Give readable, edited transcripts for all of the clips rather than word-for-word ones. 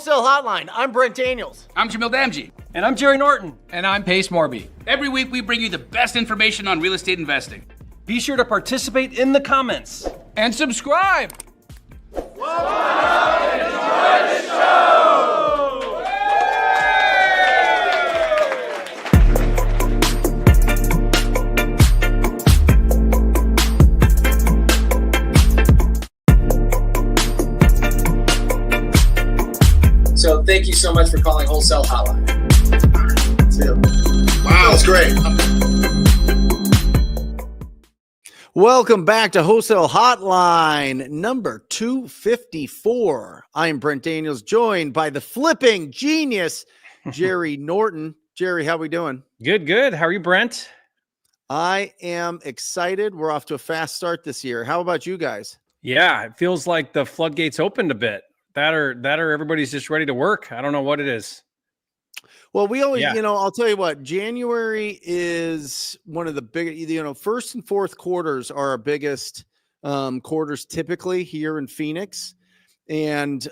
Wholesale Hotline. I'm Brent Daniels. I'm Jamil Damji. And I'm Jerry Norton. And I'm Morby. Every week we bring you the best information on real estate investing. Be sure to participate in the comments. And subscribe. Enjoy the show! So thank you so much for calling Wholesale Hotline. Wow, that's great. Welcome back to Wholesale Hotline number 254. I am Brent Daniels, joined by the flipping genius, Jerry Norton. Jerry, how we doing? Good. How are you, Brent? I am excited. We're off to a fast start this year. How about you guys? Yeah, it feels like the floodgates opened a bit. That or everybody's just ready to work. I don't know what it is. Well, we always, I'll tell you what, January is one of the big, first and fourth quarters are our biggest quarters typically here in Phoenix. And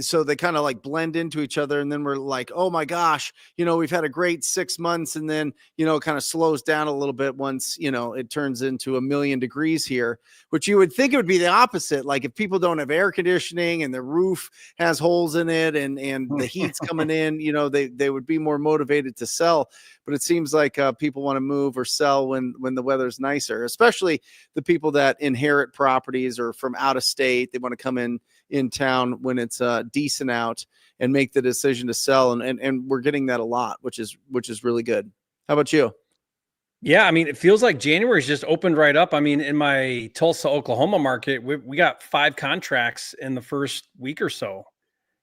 so they kind of like blend into each other. And then we're like, oh my gosh, we've had a great 6 months. And then, it kind of slows down a little bit once, it turns into 1,000,000 degrees here, which you would think it would be the opposite. Like if people don't have air conditioning and the roof has holes in it and the heat's coming in, they would be more motivated to sell. But it seems like people want to move or sell when the weather's nicer, especially the people that inherit properties or from out of state. They want to come in town when it's decent out and make the decision to sell. And we're getting that a lot, which is really good. How about you? Yeah, I mean, it feels like January's just opened right up. I mean, in my Tulsa, Oklahoma market, we got 5 contracts in the first week or so.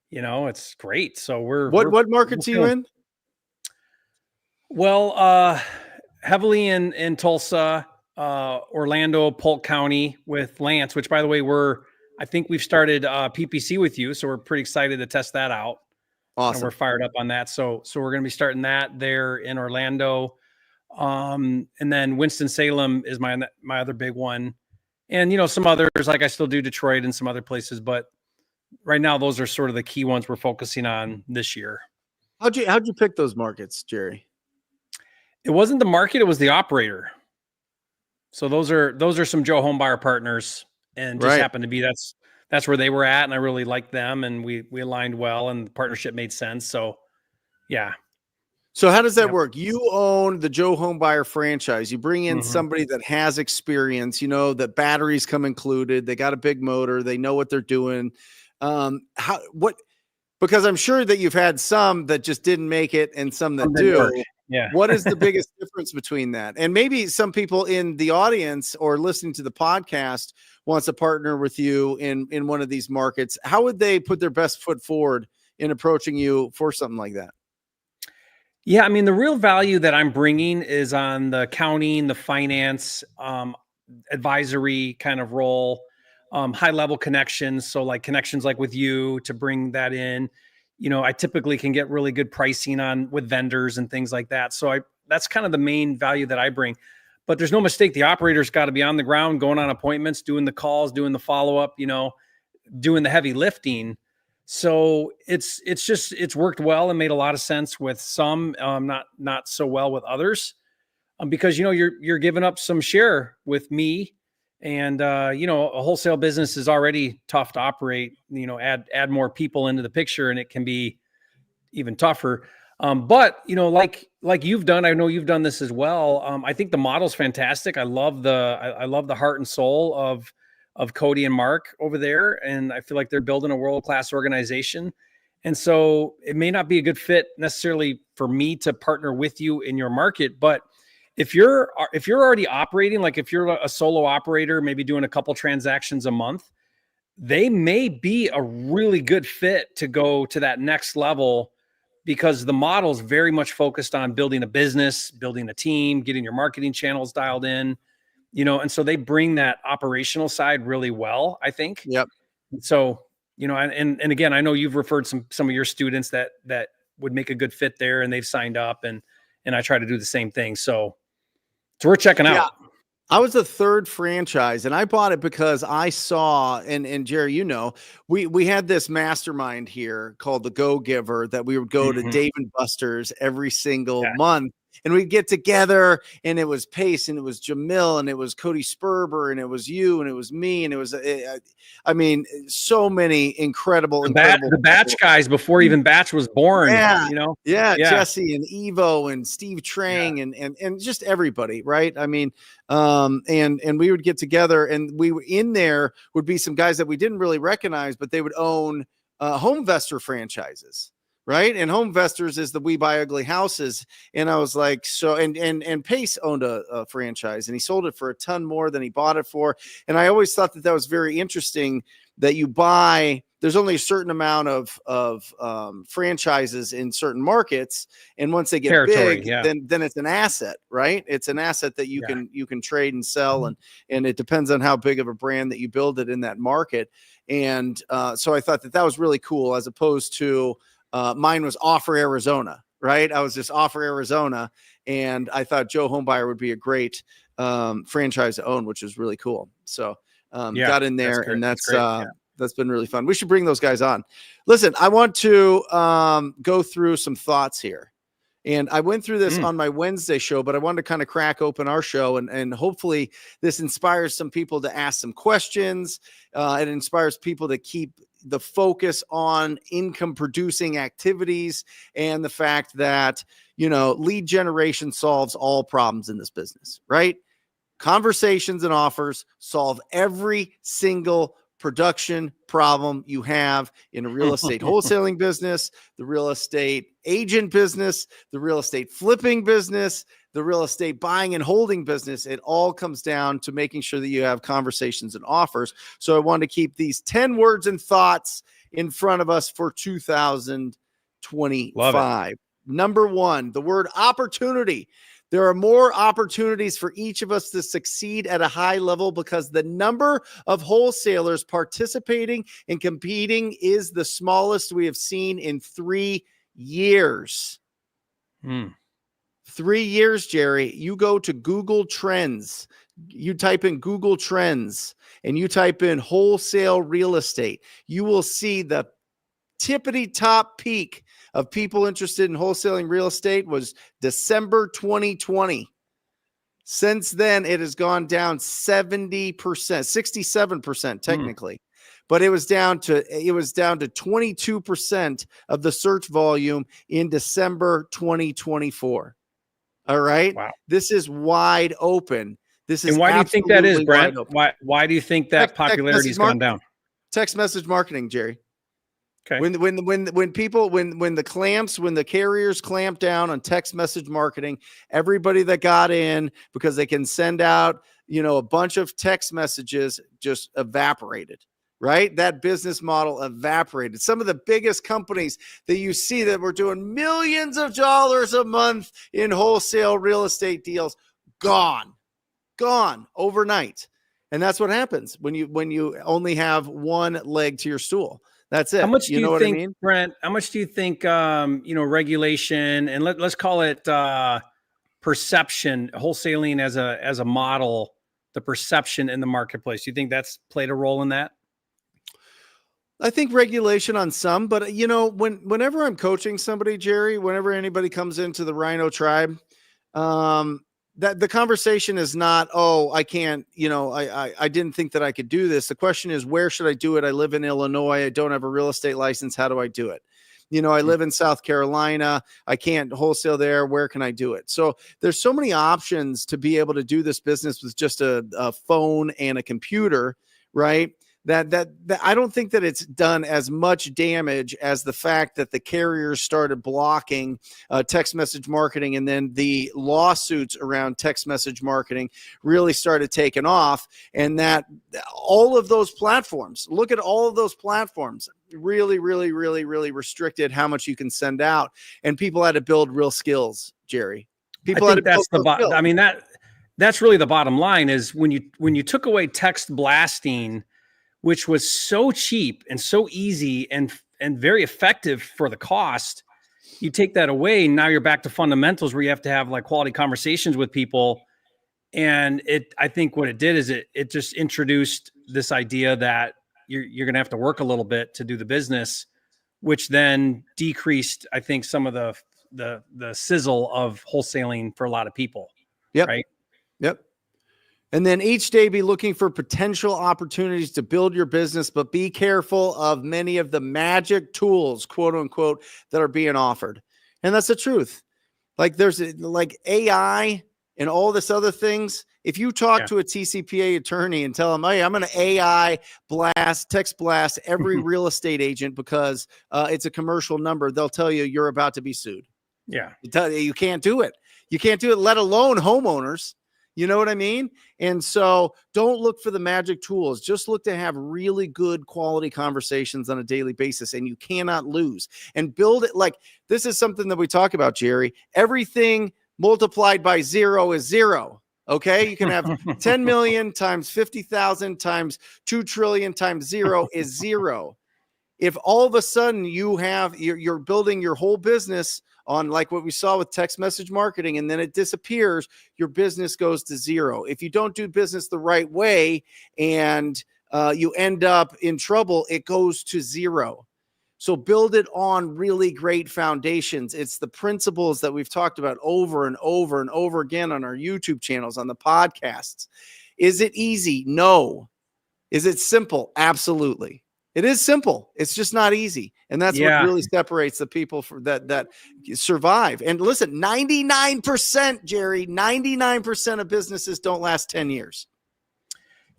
It's great. So what markets are you in? Well, heavily in Tulsa, Orlando, Polk County with Lance, which by the way, I think we've started PPC with you. So we're pretty excited to test that out. Awesome. And we're fired up on that. So we're going to be starting that there in Orlando. And then Winston-Salem is my other big one. And, some others, like I still do Detroit and some other places, but right now those are sort of the key ones we're focusing on this year. How'd you pick those markets, Jerry? It wasn't the market, it was the operator. So those are some Joe Homebuyer partners, and just happened to be that's where they were at, and I really liked them, and we aligned well, and the partnership made sense. So yeah. So how does that work? You own the Joe Homebuyer franchise. You bring in somebody that has experience, that batteries come included. They got a big motor. They know what they're doing. Because I'm sure that you've had some that just didn't make it and some that do. Yeah. What is the biggest difference between that? And maybe some people in the audience or listening to the podcast wants to partner with you in one of these markets. How would they put their best foot forward in approaching you for something like that? Yeah, I mean, the real value that I'm bringing is on the accounting, the finance, advisory kind of role, high level connections. So like connections like with you to bring that in. I typically can get really good pricing with vendors and things like that. So that's kind of the main value that I bring. But there's no mistake. The operator's got to be on the ground, going on appointments, doing the calls, doing the follow-up, doing the heavy lifting. So it's worked well and made a lot of sense with some, not so well with others, because, you're giving up some share with me. And, a wholesale business is already tough to operate, add more people into the picture and it can be even tougher. But, like you've done, I know you've done this as well. I think the model's fantastic. I love the heart and soul of Cody and Mark over there. And I feel like they're building a world-class organization. And so it may not be a good fit necessarily for me to partner with you in your market, but if you're already operating, like if you're a solo operator, maybe doing a couple transactions a month, they may be a really good fit to go to that next level, because the model is very much focused on building a business, building a team, getting your marketing channels dialed in, and so they bring that operational side really well, I think. Yep. So, and again, I know you've referred some of your students that would make a good fit there, and they've signed up, and I try to do the same thing. So we're checking out. I was the third franchise, and I bought it because I saw, and Jerry, you know, we had this mastermind here called the Go Giver that we would go to Dave and Buster's every single month, and we'd get together, and it was Pace, and it was Jamil, and it was Cody Sperber, and it was you, and it was me, and it was, I mean, so many incredible, the Batch guys before even Batch was born. You know, Jesse and Evo and Steve Trang and just everybody, right? I mean, and we would get together, and we were in there would be some guys that we didn't really recognize, but they would own home investor franchises. Right. And Home Investors is the We Buy Ugly Houses. And I was like, so, and Pace owned a franchise, and he sold it for a ton more than he bought it for. And I always thought that was very interesting that you buy, there's only a certain amount of franchises in certain markets. And once they get big, then it's an asset, right? It's an asset that you can trade and sell. And it depends on how big of a brand that you build it in that market. And so I thought that was really cool, as opposed to, mine was Offer Arizona, right? I was just Offer Arizona, and I thought Joe Homebuyer would be a great franchise to own, which is really cool. So got in there, and that's been really fun. We should bring those guys on. Listen, I want to go through some thoughts here. And I went through this on my Wednesday show, but I wanted to kind of crack open our show, and hopefully this inspires some people to ask some questions. It inspires people to keep the focus on income producing activities and the fact that, you know, lead generation solves all problems in this business, right? Conversations and offers solve every single production problem you have in a real estate wholesaling business, the real estate agent business, the real estate flipping business, the real estate buying and holding business. It all comes down to making sure that you have conversations and offers. So I want to keep these 10 words and thoughts in front of us for 2025. Number one, the word opportunity. There are more opportunities for each of us to succeed at a high level because the number of wholesalers participating and competing is the smallest we have seen in 3 years. 3 years, Jerry. You go to Google Trends, you type in Google Trends, and you type in wholesale real estate. You will see the tippity top peak of people interested in wholesaling real estate was December 2020. Since then, it has gone down 70%, 67% technically, but it was down to 22% of the search volume in December 2024. All right. Wow. This is wide open. This is, and why do you think that is, Brent? Why do you think that popularity has gone down? Text message marketing, Jerry. Okay. When the carriers clamp down on text message marketing, everybody that got in because they can send out, you know, a bunch of text messages just evaporated, right? That business model evaporated. Some of the biggest companies that you see that were doing millions of dollars a month in wholesale real estate deals, gone overnight. And that's what happens when you only have one leg to your stool. That's it. How much do you think, I mean? Brent, how much do you think, regulation, and let's call it perception, wholesaling as a model, the perception in the marketplace? Do you think that's played a role in that? I think regulation on some, but whenever I'm coaching somebody, Jerry, whenever anybody comes into the Rhino Tribe, that the conversation is not, oh, I can't, I didn't think that I could do this. The question is, where should I do it? I live in Illinois. I don't have a real estate license. How do I do it? I live in South Carolina. I can't wholesale there. Where can I do it? So there's so many options to be able to do this business with just a phone and a computer, right? That I don't think that it's done as much damage as the fact that the carriers started blocking text message marketing, and then the lawsuits around text message marketing really started taking off, and that all of those platforms, look at all of those platforms, really, really, really, really restricted how much you can send out, and people had to build real skills, Jerry. That's really the bottom line is when you took away text blasting, which was so cheap and so easy and very effective for the cost, you take that away. Now you're back to fundamentals where you have to have like quality conversations with people. And I think what it did is it just introduced this idea that you're going to have to work a little bit to do the business, which then decreased, I think, some of the sizzle of wholesaling for a lot of people. Yep. Right. Yep. And then each day be looking for potential opportunities to build your business, but be careful of many of the magic tools, quote unquote, that are being offered. And that's the truth. Like there's like AI and all this other things. If you talk to a TCPA attorney and tell them, hey, I'm going to AI text blast every real estate agent because it's a commercial number, they'll tell you you're about to be sued. Yeah. You can't do it. You can't do it, let alone homeowners. You know what I mean? And so don't look for the magic tools. Just look to have really good quality conversations on a daily basis, and you cannot lose. And build it like this is something that we talk about, Jerry. Everything multiplied by 0 is 0. Okay. You can have 10 million times 50,000 times 2 trillion times 0 is 0. If all of a sudden you're building your whole business on like what we saw with text message marketing, and then it disappears, your business goes to 0. If you don't do business the right way and you end up in trouble, it goes to 0. So build it on really great foundations. It's the principles that we've talked about over and over and over again on our YouTube channels, on the podcasts. Is it easy? No. Is it simple? Absolutely. It is simple. It's just not easy. And that's what really separates the people that survive. And listen, 99%, Jerry, 99% of businesses don't last 10 years.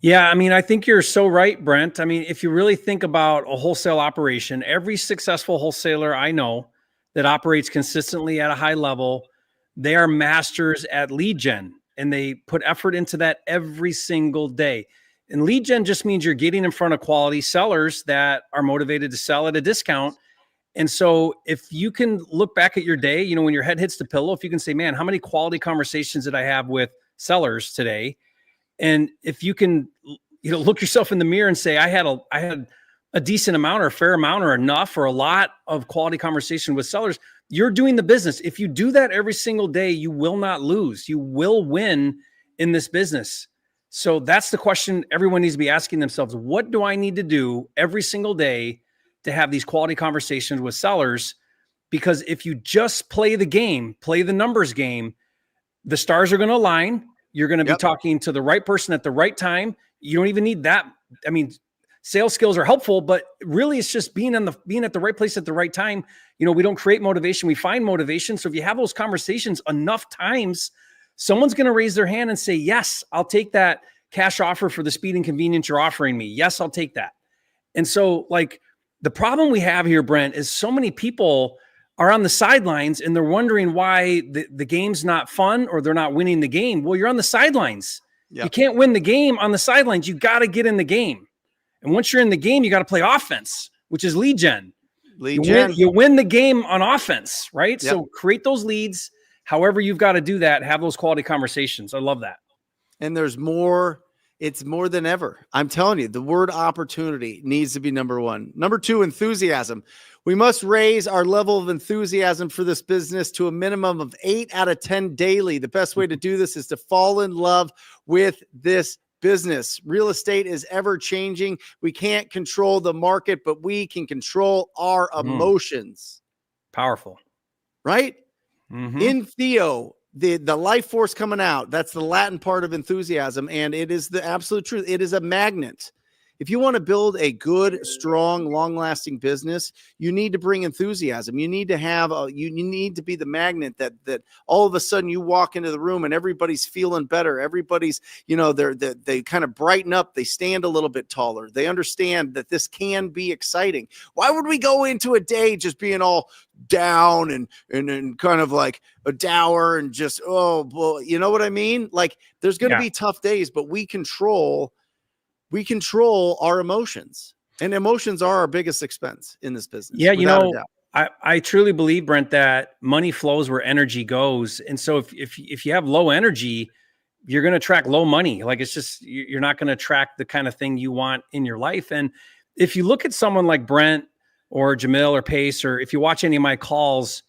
Yeah. I mean, I think you're so right, Brent. I mean, if you really think about a wholesale operation, every successful wholesaler I know that operates consistently at a high level, they are masters at lead gen, and they put effort into that every single day. And lead gen just means you're getting in front of quality sellers that are motivated to sell at a discount. And so if you can look back at your day, you know, when your head hits the pillow, if you can say, man, how many quality conversations did I have with sellers today? And if you can, you know, look yourself in the mirror and say, I had a decent amount or a fair amount or enough or a lot of quality conversation with sellers, you're doing the business. If you do that every single day, you will not lose. You will win in this business. So that's the question everyone needs to be asking themselves. What do I need to do every single day to have these quality conversations with sellers? Because if you just play the game, play the numbers game, the stars are going to align. You're going to be talking to the right person at the right time. You don't even need that. I mean, sales skills are helpful, but really it's just being at the right place at the right time. You know, we don't create motivation. We find motivation. So if you have those conversations enough times, someone's going to raise their hand and say, yes, I'll take that cash offer for the speed and convenience you're offering me. Yes, I'll take that. And so like the problem we have here, Brent, is so many people are on the sidelines and they're wondering why the game's not fun or they're not winning the game. Well, you're on the sidelines. Yep. You can't win the game on the sidelines. You got to get in the game. And once you're in the game, you got to play offense, which is lead gen. You win the game on offense, right? Yep. So create those leads. However, you've got to do that, have those quality conversations. I love that. And there's more. It's more than ever. I'm telling you, the word opportunity needs to be number one. Number two, enthusiasm. We must raise our level of enthusiasm for this business to a minimum of 8 out of 10 daily. The best way to do this is to fall in love with this business. Real estate is ever changing. We can't control the market, but we can control our emotions. Powerful. Right? Mm-hmm. In Theo, the life force coming out, that's the Latin part of enthusiasm, and it is the absolute truth. It is a magnet. If you want to build a good, strong, long-lasting business, you need to bring enthusiasm. You need to have you need to be the magnet that all of a sudden you walk into the room and everybody's feeling better. Everybody's, you know, they kind of brighten up. They stand a little bit taller. They understand that this can be exciting. Why would we go into a day just being all down and kind of like a dour and just, oh, well, you know what I mean? Like there's going to be tough days, but we control our emotions, and emotions are our biggest expense in this business. Yeah. You know, I truly believe, Brent, that money flows where energy goes. And so if you have low energy, you're going to attract low money. Like it's just, you're not going to attract the kind of thing you want in your life. And if you look at someone like Brent or Jamil or Pace, or if you watch any of my calls,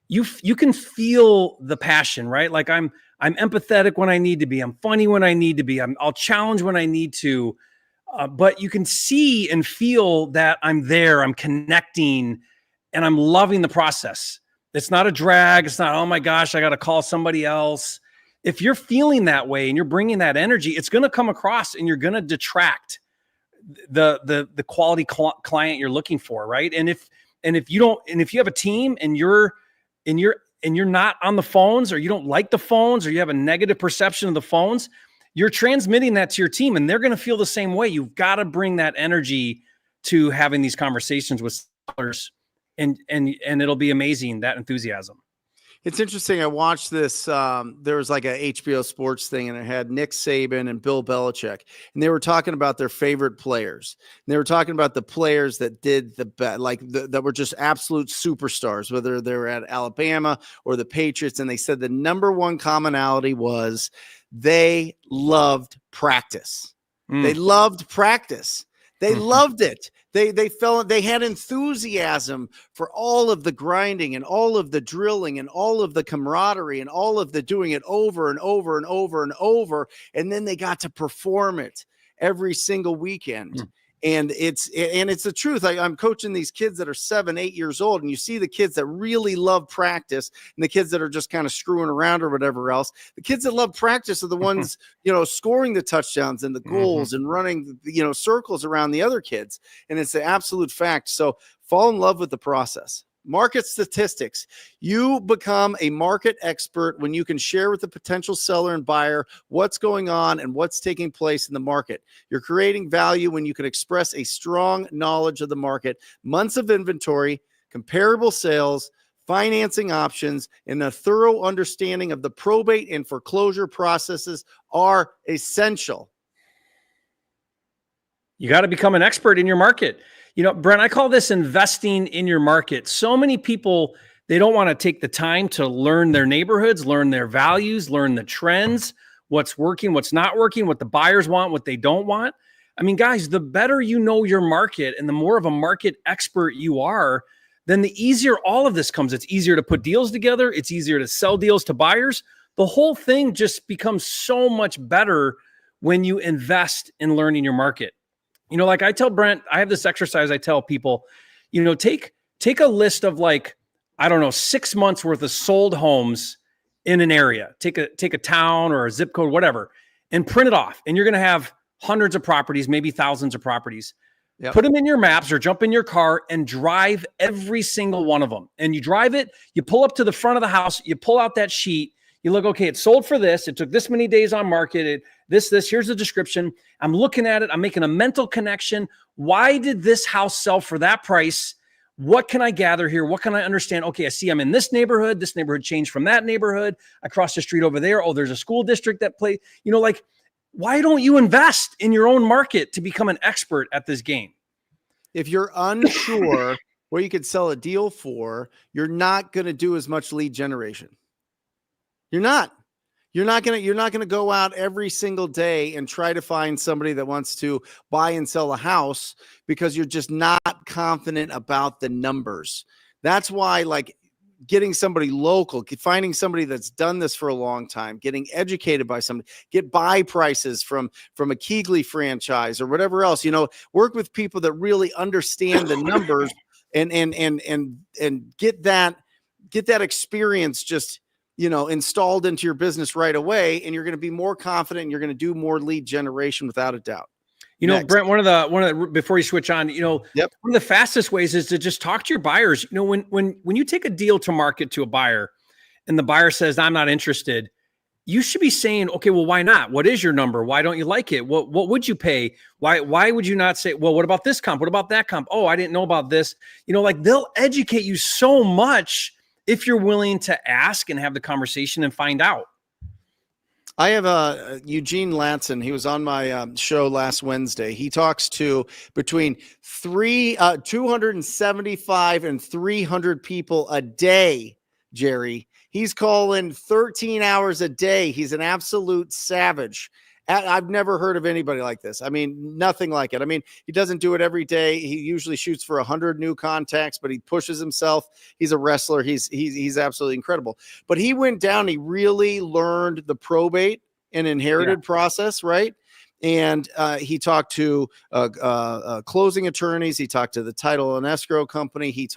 you can feel the passion, right? Like I'm I'm empathetic when I need to be. I'm funny when I need to be. I'll challenge when I need to. But you can see and feel that I'm there. I'm connecting, and I'm loving the process. It's not a drag. It's not, oh my gosh, I got to call somebody else. If you're feeling that way and you're bringing that energy, it's going to come across, and you're going to detract the quality client you're looking for, right? And if you have a team and you're not on the phones, or you don't like the phones, or you have a negative perception of the phones, you're transmitting that to your team, and they're going to feel the same way. You've got to bring that energy to having these conversations with sellers, and it'll be amazing, that enthusiasm. It's interesting. I watched this. There was like a HBO Sports thing, and it had Nick Saban and Bill Belichick, and they were talking about their favorite players. And they were talking about the players that did the best, that were just absolute superstars, whether they were at Alabama or the Patriots. And they said the number one commonality was they loved practice. They loved practice. They loved it. They felt they had enthusiasm for all of the grinding and all of the drilling and all of the camaraderie and all of the doing it over and over and over and over. And then they got to perform it every single weekend. And it's the truth. I'm coaching these kids that are 7, 8 years old, and you see the kids that really love practice and the kids that are just kind of screwing around or whatever else. The kids that love practice are the ones, scoring the touchdowns and the goals and running, circles around the other kids. And it's the absolute fact. So fall in love with the process. Market statistics. You become a market expert when you can share with the potential seller and buyer what's going on and what's taking place in the market. You're creating value when you can express a strong knowledge of the market, months of inventory, comparable sales, financing options, and a thorough understanding of the probate and foreclosure processes are essential. You got to become an expert in your market. Brent, I call this investing in your market. So many people, they don't want to take the time to learn their neighborhoods, learn their values, learn the trends, what's working, what's not working, what the buyers want, what they don't want. I mean, guys, the better you know your market and the more of a market expert you are, then the easier all of this comes. It's easier to put deals together. It's easier to sell deals to buyers. The whole thing just becomes so much better when you invest in learning your market. Like I tell Brent, I have this exercise I tell people, take a list of 6 months worth of sold homes in an area. Take a town or a zip code, whatever, and print it off. And you're going to have hundreds of properties, maybe thousands of properties. Yep. Put them in your maps or jump in your car and drive every single one of them. And you drive it, you pull up to the front of the house, you pull out that sheet, you look, okay, it sold for this. It took this many days on market. This, here's the description. I'm looking at it. I'm making a mental connection. Why did this house sell for that price? What can I gather here? What can I understand? Okay, I see I'm in this neighborhood. This neighborhood changed from that neighborhood. Across the street over there, oh, there's a school district that play. Why don't you invest in your own market to become an expert at this game? If you're unsure what you could sell a deal for, you're not going to do as much lead generation. You're not going to go out every single day and try to find somebody that wants to buy and sell a house because you're just not confident about the numbers. That's why getting somebody local, finding somebody that's done this for a long time, getting educated by somebody, get buy prices from a Keegley franchise or whatever else, work with people that really understand the numbers and get that experience just installed into your business right away, and you're going to be more confident and you're going to do more lead generation without a doubt. Brent, one of the before you switch on, One of the fastest ways is to just talk to your buyers. When you take a deal to market to a buyer and the buyer says, I'm not interested, you should be saying, okay, well, why not? What is your number? Why don't you like it? What would you pay? Why would you not say, well, what about this comp? What about that comp? Oh, I didn't know about this. They'll educate you so much if you're willing to ask and have the conversation and find out. I have Eugene Latson. He was on my show last Wednesday. He talks to between 275 and 300 people a day, Jerry. He's calling 13 hours a day. He's an absolute savage. I've never heard of anybody like this. I mean, nothing like it. I mean, he doesn't do it every day. He usually shoots for 100 new contacts, but he pushes himself. He's a wrestler. He's absolutely incredible. But he went down. He really learned the probate and inherited process, right? And he talked to closing attorneys. He talked to the title and escrow company. He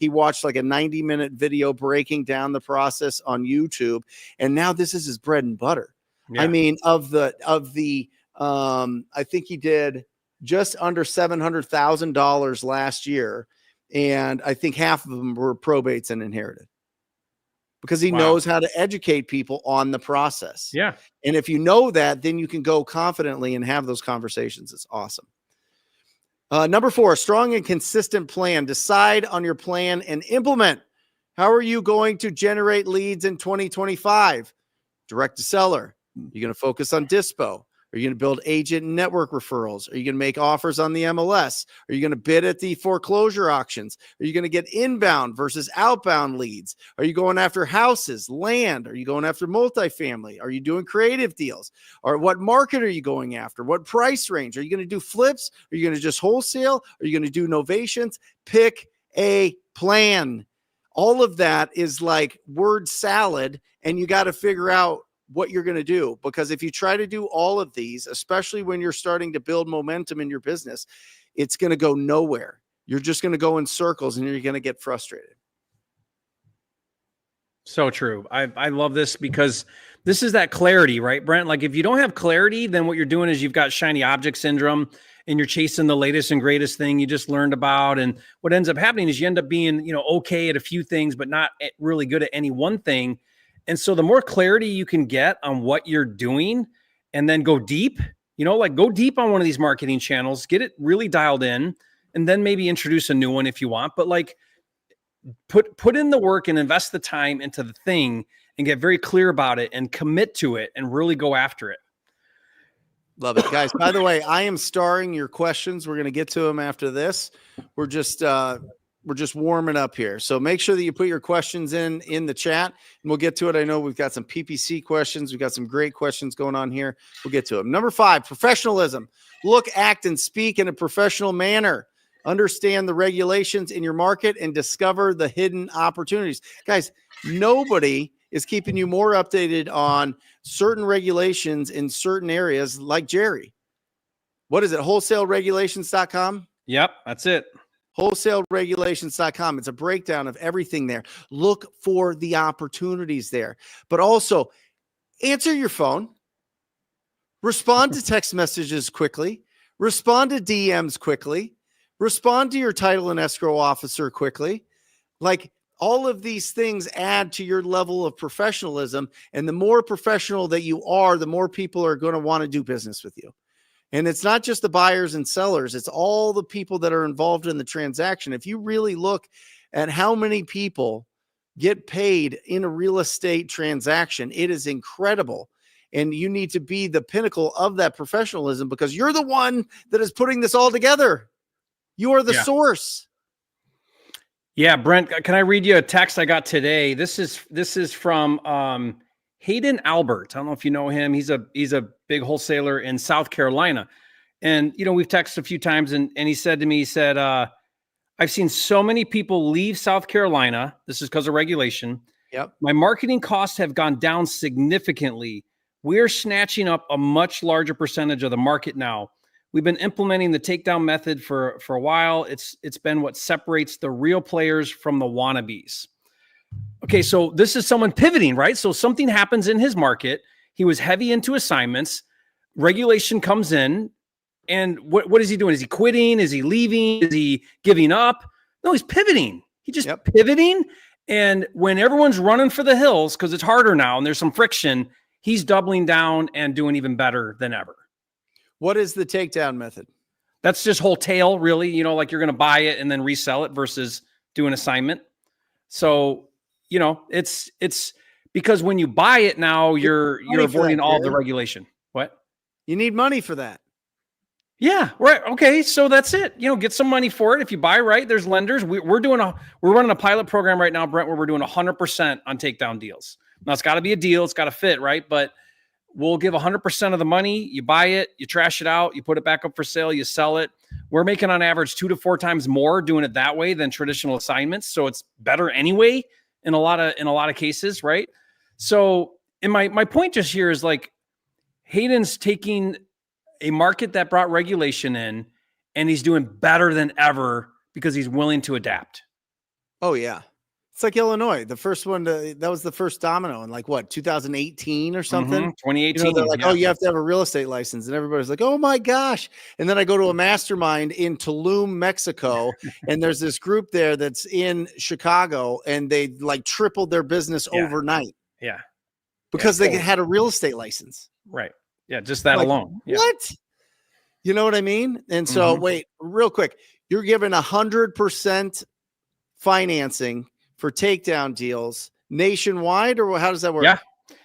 watched like a 90-minute video breaking down the process on YouTube. And now this is his bread and butter. Yeah. I mean, of the I think he did just under $700,000 last year. And I think half of them were probates and inherited, because he knows how to educate people on the process. Yeah. And if you know that, then you can go confidently and have those conversations. It's awesome. Number 4, strong and consistent plan. Decide on your plan and implement. How are you going to generate leads in 2025? Direct to seller. You're going to focus on dispo. Are you going to build agent and network referrals? Are you going to make offers on the MLS? Are you going to bid at the foreclosure auctions? Are you going to get inbound versus outbound leads? Are you going after houses, land? Are you going after multifamily? Are you doing creative deals? Or what market are you going after? What price range? Are you going to do flips? Are you going to just wholesale? Are you going to do novations? Pick a plan. All of that is like word salad, and you got to figure out what you're going to do, because if you try to do all of these, especially when you're starting to build momentum in your business, it's going to go nowhere. You're just going to go in circles and you're going to get frustrated. So true. I love this, because this is that clarity, right, Brent? Like, if you don't have clarity, then what you're doing is you've got shiny object syndrome, and you're chasing the latest and greatest thing you just learned about. And what ends up happening is you end up being, okay at a few things, but not really good at any one thing. And so the more clarity you can get on what you're doing, and then go deep, go deep on one of these marketing channels, get it really dialed in, and then maybe introduce a new one if you want. But like, put in the work and invest the time into the thing, and get very clear about it and commit to it and really go after it. Love it, guys. By the way, I am starring your questions. We're going to get to them after this. We're just warming up here. So make sure that you put your questions in the chat, and we'll get to it. I know we've got some PPC questions. We've got some great questions going on here. We'll get to them. Number 5, professionalism. Look, act, and speak in a professional manner. Understand the regulations in your market and discover the hidden opportunities. Guys, nobody is keeping you more updated on certain regulations in certain areas like Jerry. What is it? Wholesaleregulations.com? Yep, that's it. Wholesaleregulations.com. It's a breakdown of everything there. Look for the opportunities there, but also answer your phone, respond to text messages quickly, respond to DMs quickly, respond to your title and escrow officer quickly. Like, all of these things add to your level of professionalism. And the more professional that you are, the more people are going to want to do business with you. And it's not just the buyers and sellers. It's all the people that are involved in the transaction. If you really look at how many people get paid in a real estate transaction, it is incredible. And you need to be the pinnacle of that professionalism, because you're the one that is putting this all together. You are the source. Yeah, Brent, can I read you a text I got today? This is from Hayden Albert. I don't know if you know him. He's a big wholesaler in South Carolina. And, we've texted a few times, and he said to me, I've seen so many people leave South Carolina. This is because of regulation. Yep. My marketing costs have gone down significantly. We're snatching up a much larger percentage of the market now. We've been implementing the takedown method for a while. It's been what separates the real players from the wannabes. Okay, so this is someone pivoting, right? So something happens in his market. He was heavy into assignments. Regulation comes in, and what is he doing? Is he quitting? Is he leaving? Is he giving up? No, he's pivoting. He's just pivoting. And when everyone's running for the hills because it's harder now and there's some friction, he's doubling down and doing even better than ever. What is the takedown method? That's just wholesale, really. Like you're going to buy it and then resell it versus do an assignment. So, it's because when you buy it now, you're avoiding all the regulation. What? You need money for that. Yeah, right. Okay, so that's it. Get some money for it. If you buy right, there's lenders. We're running a pilot program right now, Brent, where we're doing 100% on takedown deals. Now it's got to be a deal. It's got to fit, right? But we'll give 100% of the money. You buy it, you trash it out, you put it back up for sale, you sell it. We're making on average 2 to 4 times more doing it that way than traditional assignments. So it's better anyway in a lot of cases, right? So, and my point just here is like Hayden's taking a market that brought regulation in, and he's doing better than ever because he's willing to adapt. Oh yeah. It's like Illinois, the first one that was the first domino in like what, 2018 or something? 2018. They're like, oh, you have to have a real estate license. And everybody's like, oh my gosh. And then I go to a mastermind in Tulum, Mexico. And there's this group there that's in Chicago, and they like tripled their business overnight. Yeah. Because they had a real estate license. Right. Yeah. Just that alone. Yeah. What? You know what I mean? And so wait, real quick, you're given 100% financing for takedown deals nationwide, or how does that work?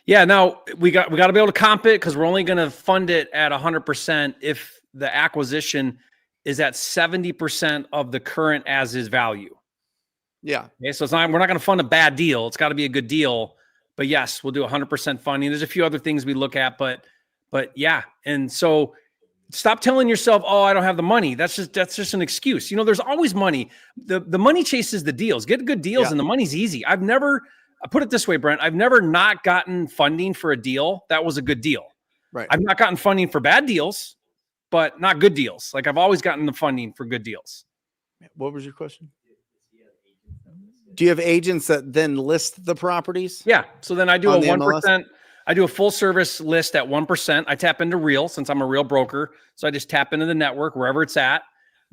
Yeah. Now we got to be able to comp it, because we're only going to fund it at 100% if the acquisition is at 70% of the current as is value. Yeah. Okay. So we're not going to fund a bad deal. It's got to be a good deal. But yes, we'll do 100% funding. There's a few other things we look at, but yeah. And so stop telling yourself, oh, I don't have the money. That's just an excuse. There's always money. The money chases the deals. Get good deals, and the money's easy. I put it this way, Brent, I've never not gotten funding for a deal that was a good deal. Right. I've not gotten funding for bad deals, but not good deals. Like I've always gotten the funding for good deals. What was your question? Do you have agents that then list the properties? Yeah. So then I do a 1%. MLS? I do a full service list at 1%. I tap into Real, since I'm a Real broker. So I just tap into the network wherever it's at.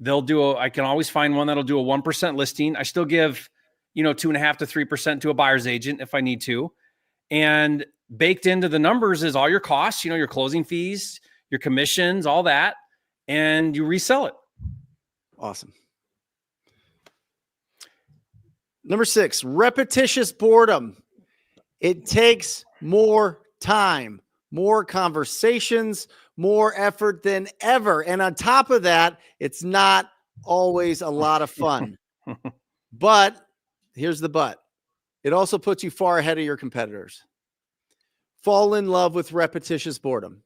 I can always find one that'll do a 1% listing. I still give, 2.5 to 3% to a buyer's agent if I need to. And baked into the numbers is all your costs, your closing fees, your commissions, all that, and you resell it. Awesome. Number 6, repetitious boredom. It takes more time, more conversations, more effort than ever. And on top of that, it's not always a lot of fun. But here's the but. It also puts you far ahead of your competitors. Fall in love with repetitious boredom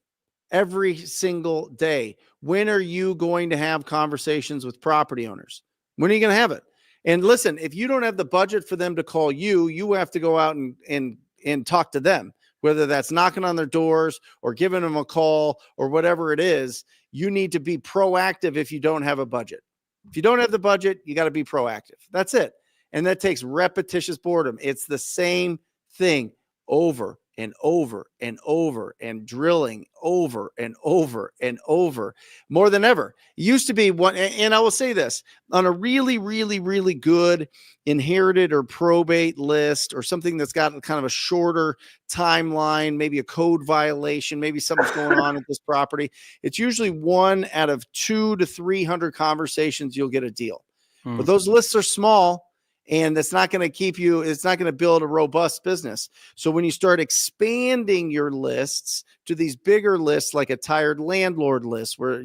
every single day. When are you going to have conversations with property owners? When are you going to have it? And listen, if you don't have the budget for them to call you, you have to go out and talk to them, whether that's knocking on their doors or giving them a call or whatever it is. You need to be proactive if you don't have a budget. If you don't have the budget, you got to be proactive. That's it. And that takes repetitious boredom. It's the same thing over and over and over, and drilling over and over and over, more than ever. It used to be one, and I will say this, on a really, really, really good inherited or probate list, or something that's got kind of a shorter timeline, maybe a code violation, maybe something's going on at this property, it's usually 1 out of 200 to 300 conversations you'll get a deal. But those lists are small. And that's not going to keep you, it's not going to build a robust business. So when you start expanding your lists to these bigger lists, like a tired landlord list, where,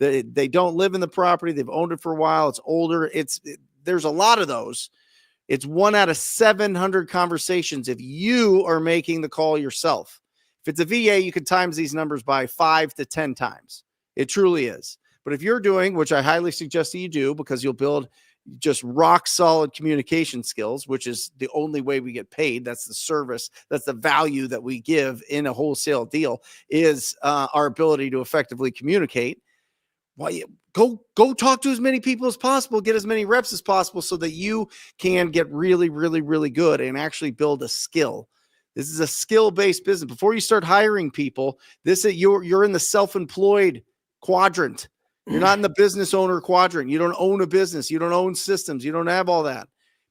they don't live in the property, they've owned it for a while, it's older, there's a lot of those. It's 1 out of 700 conversations if you are making the call yourself. If it's a VA, you can times these numbers by 5 to 10 times. It truly is. But if you're doing, which I highly suggest that you do, because you'll build just rock solid communication skills, which is the only way we get paid. That's the service. That's the value that we give in a wholesale deal, is our ability to effectively communicate. Well, go talk to as many people as possible, get as many reps as possible, so that you can get really, really, really good and actually build a skill. This is a skill-based business. Before you start hiring people, you're in the self-employed quadrant. You're not in the business owner quadrant. You don't own a business. You don't own systems. You don't have all that.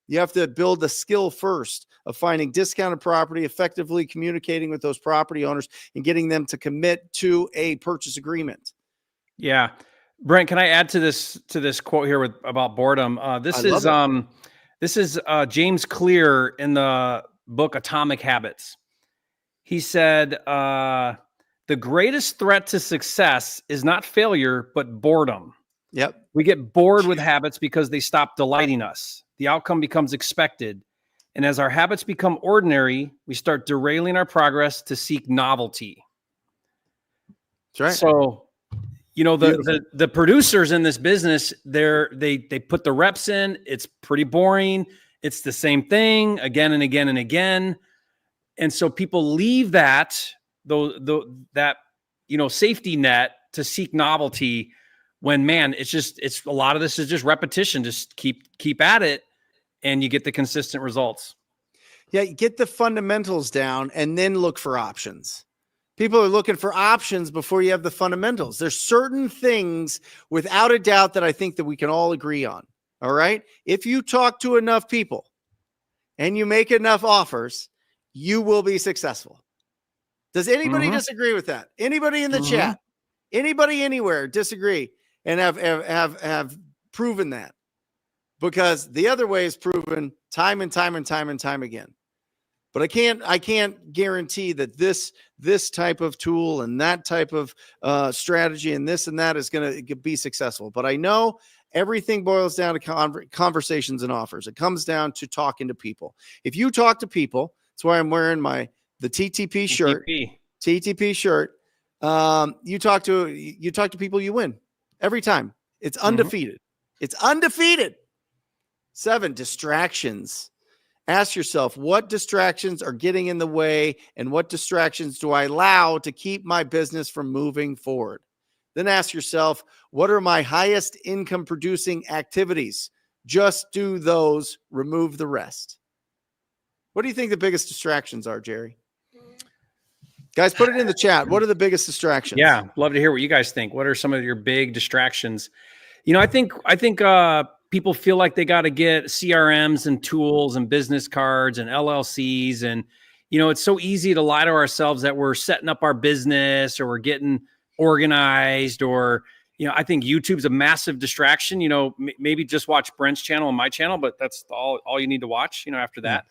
You have to build a skill first of finding discounted property, effectively communicating with those property owners, and getting them to commit to a purchase agreement. Yeah. Brent, can I add to this quote here about boredom? This is James Clear in the book Atomic Habits. He said, the greatest threat to success is not failure, but boredom. Yep. We get bored with habits because they stop delighting us. The outcome becomes expected. And as our habits become ordinary, we start derailing our progress to seek novelty. That's right. So, the producers in this business, they put the reps in. It's pretty boring. It's the same thing again and again and again. And so people leave that safety net to seek novelty when, man, it's a lot of this is just repetition. Just keep at it and you get the consistent results. Yeah. Get the fundamentals down and then look for options. People are looking for options before you have the fundamentals. There's certain things without a doubt that I think that we can all agree on. All right. If you talk to enough people and you make enough offers, you will be successful. Does anybody disagree with that? Anybody in the chat? Anybody anywhere disagree and have proven that? Because the other way is proven time and time again. But I can't guarantee that this type of tool and that type of strategy and this and that is going to be successful. But I know everything boils down to conversations and offers. It comes down to talking to people. If you talk to people, that's why I'm wearing the TTP shirt. TTP shirt. You talk to people, you win every time. It's undefeated. It's undefeated. 7, distractions. Ask yourself, what distractions are getting in the way and what distractions do I allow to keep my business from moving forward? Then ask yourself, what are my highest income producing activities? Just do those, remove the rest. What do you think the biggest distractions are, Jerry? Guys, put it in the chat. What are the biggest distractions? Yeah, love to hear what you guys think. What are some of your big distractions? I think people feel like they got to get CRMs and tools and business cards and LLCs. And, it's so easy to lie to ourselves that we're setting up our business or we're getting organized or, I think YouTube's a massive distraction. Maybe just watch Brent's channel and my channel, but that's all you need to watch, after that.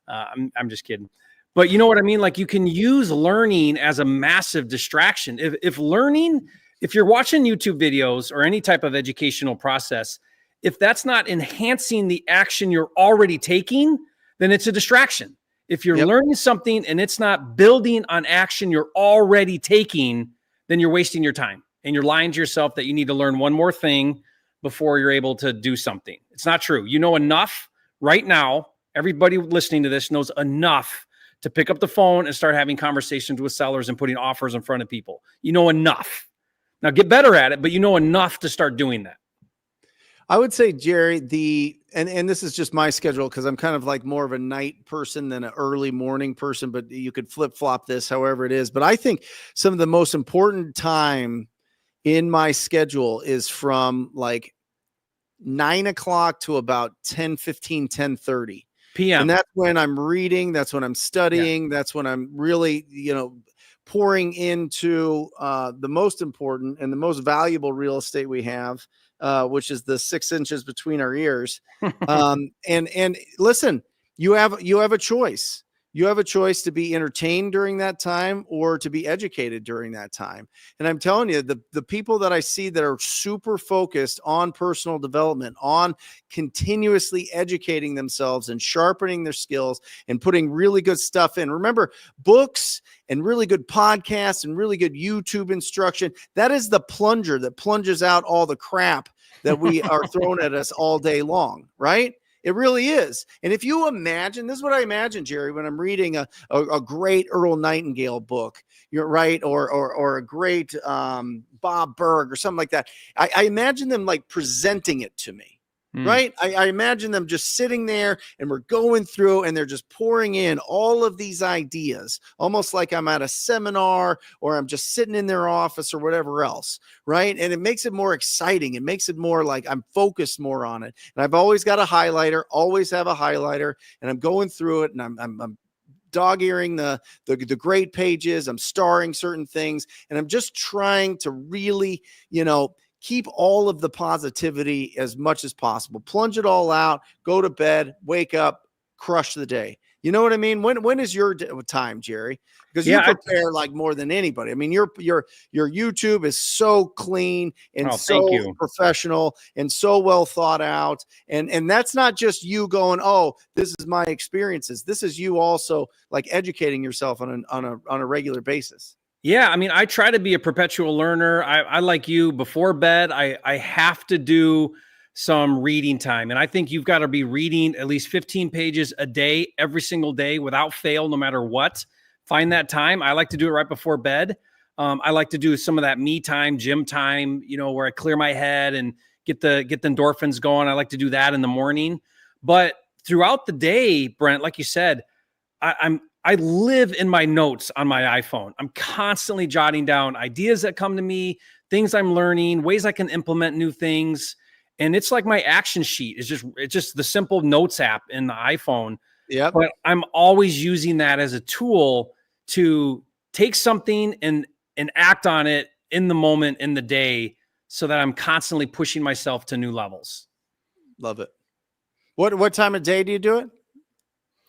I'm just kidding. But you know what I mean? Like you can use learning as a massive distraction. If you're watching YouTube videos or any type of educational process, if that's not enhancing the action you're already taking, then it's a distraction. If you're learning something and it's not building on action you're already taking, then you're wasting your time and you're lying to yourself that you need to learn one more thing before you're able to do something. It's not true. You know enough right now. Everybody listening to this knows enough to pick up the phone and start having conversations with sellers and putting offers in front of people. You know enough. Now get better at it, but you know enough to start doing that. I would say, Jerry, and this is just my schedule because I'm kind of like more of a night person than an early morning person, but you could flip-flop this however it is. But I think some of the most important time in my schedule is from like 9 o'clock to about 10:15, 10:30 p.m. And that's when I'm reading. That's when I'm studying. That's when I'm really, pouring into the most important and the most valuable real estate we have, which is the 6 inches between our ears. And listen, you have a choice. You have a choice to be entertained during that time or to be educated during that time. And I'm telling you, the people that I see that are super focused on personal development, on continuously educating themselves and sharpening their skills and putting really good stuff in. Remember, books and really good podcasts and really good YouTube instruction, that is the plunger that plunges out all the crap that we are thrown at us all day long, right? It really is. And if you imagine, this is what I imagine, Jerry, when I'm reading a great Earl Nightingale book, you're right, or a great Bob Berg or something like that. I imagine them like presenting it to me. Right. I imagine them just sitting there and we're going through and they're just pouring in all of these ideas, almost like I'm at a seminar or I'm just sitting in their office or whatever else. Right. And it makes it more exciting. It makes it more like I'm focused more on it. And I've always got a highlighter, always have a highlighter, and I'm going through it and I'm dog-earing the great pages. I'm starring certain things and I'm just trying to really, keep all of the positivity as much as possible. Plunge it all out, go to bed, wake up, crush the day. You know what I mean? When is your time, Jerry? Because you prepare like more than anybody. I mean, your YouTube is so clean and so professional and so well thought out. And that's not just you going, oh, this is my experiences. This is you also like educating yourself on a regular basis. Yeah, I mean, I try to be a perpetual learner. I like you, before bed, I have to do some reading time. And I think you've got to be reading at least 15 pages a day, every single day, without fail, no matter what. Find that time. I like to do it right before bed. I like to do some of that me time, gym time, where I clear my head and get the endorphins going. I like to do that in the morning. But throughout the day, Brent, like you said, I live in my notes on my iPhone. I'm constantly jotting down ideas that come to me, things I'm learning, ways I can implement new things. And it's like my action sheet. It's just the simple notes app in the iPhone. Yeah. But I'm always using that as a tool to take something and act on it in the moment, in the day, so that I'm constantly pushing myself to new levels. Love it. What time of day do you do it?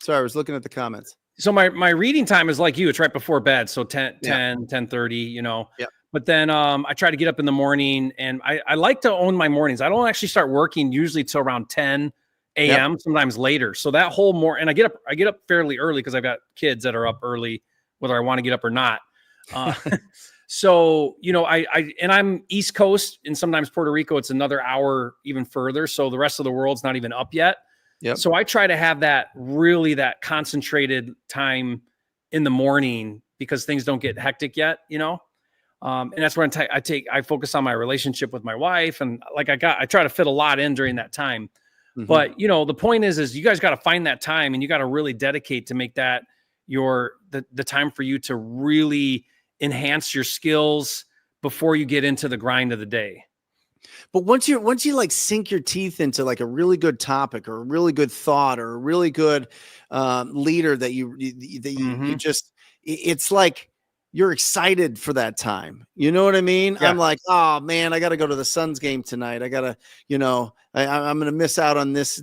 Sorry, I was looking at the comments. So my reading time is like you. It's right before bed. So 10:30, Yeah. But then I try to get up in the morning, and I like to own my mornings. I don't actually start working usually till around 10 a.m., sometimes later. So that whole and I get up fairly early because I've got kids that are up early, whether I want to get up or not. So, I'm East Coast, and sometimes Puerto Rico, it's another hour even further. So the rest of the world's not even up yet. Yep. So I try to have that concentrated time in the morning because things don't get hectic yet, and that's where I focus on my relationship with my wife. And I try to fit a lot in during that time. Mm-hmm. But, the point is you guys got to find that time, and you got to really dedicate to make that the time for you to really enhance your skills before you get into the grind of the day. But once you like sink your teeth into like a really good topic or a really good thought or a really good leader that you just, it's like you're excited for that time. You know what I mean? Yeah. I'm like, oh man, I got to go to the Suns game tonight. I got to, I'm going to miss out on this,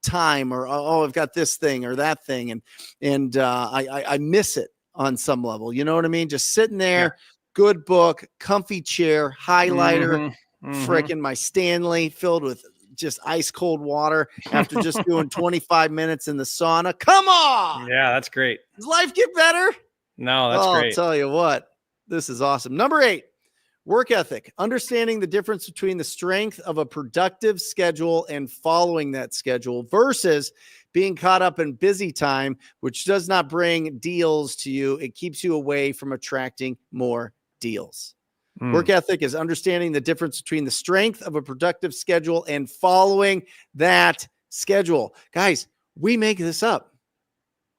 time, or, oh, I've got this thing or that thing. And I miss it on some level. You know what I mean? Just sitting there. Yeah. Good book, comfy chair, highlighter, freaking my Stanley filled with just ice cold water after just doing 25 minutes in the sauna. Come on. Yeah, that's great. Does life get better? No, that's great. I'll tell you what, this is awesome. Number 8, work ethic. Understanding the difference between the strength of a productive schedule and following that schedule versus being caught up in busy time, which does not bring deals to you. It keeps you away from attracting more deals. Work ethic is understanding the difference between the strength of a productive schedule and following that schedule. Guys, we make this up.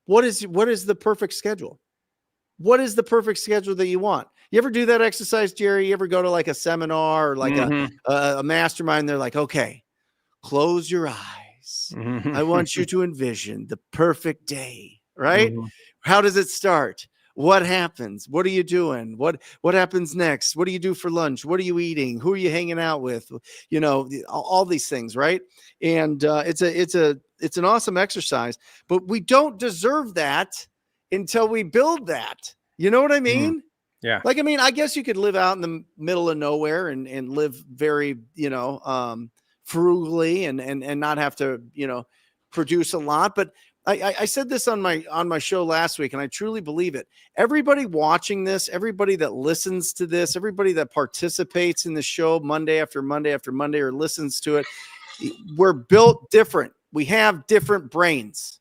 What is the perfect schedule? What is the perfect schedule that you want? You ever do that exercise, Jerry? You ever go to like a seminar or like a mastermind? They're like, okay, close your eyes. I want you to envision the perfect day, right? How does it start? What happens? What are you doing? What happens next? What do you do for lunch? What are you eating? Who are you hanging out with? All these things, right? And it's an awesome exercise, but we don't deserve that until we build that. You know what I mean? Yeah. Like, I mean, I guess you could live out in the middle of nowhere and live very, frugally and not have to, produce a lot. But I said this on my show last week, and I truly believe it. Everybody watching this, everybody that listens to this, everybody that participates in the show Monday after Monday after Monday or listens to it, we're built different. We have different brains.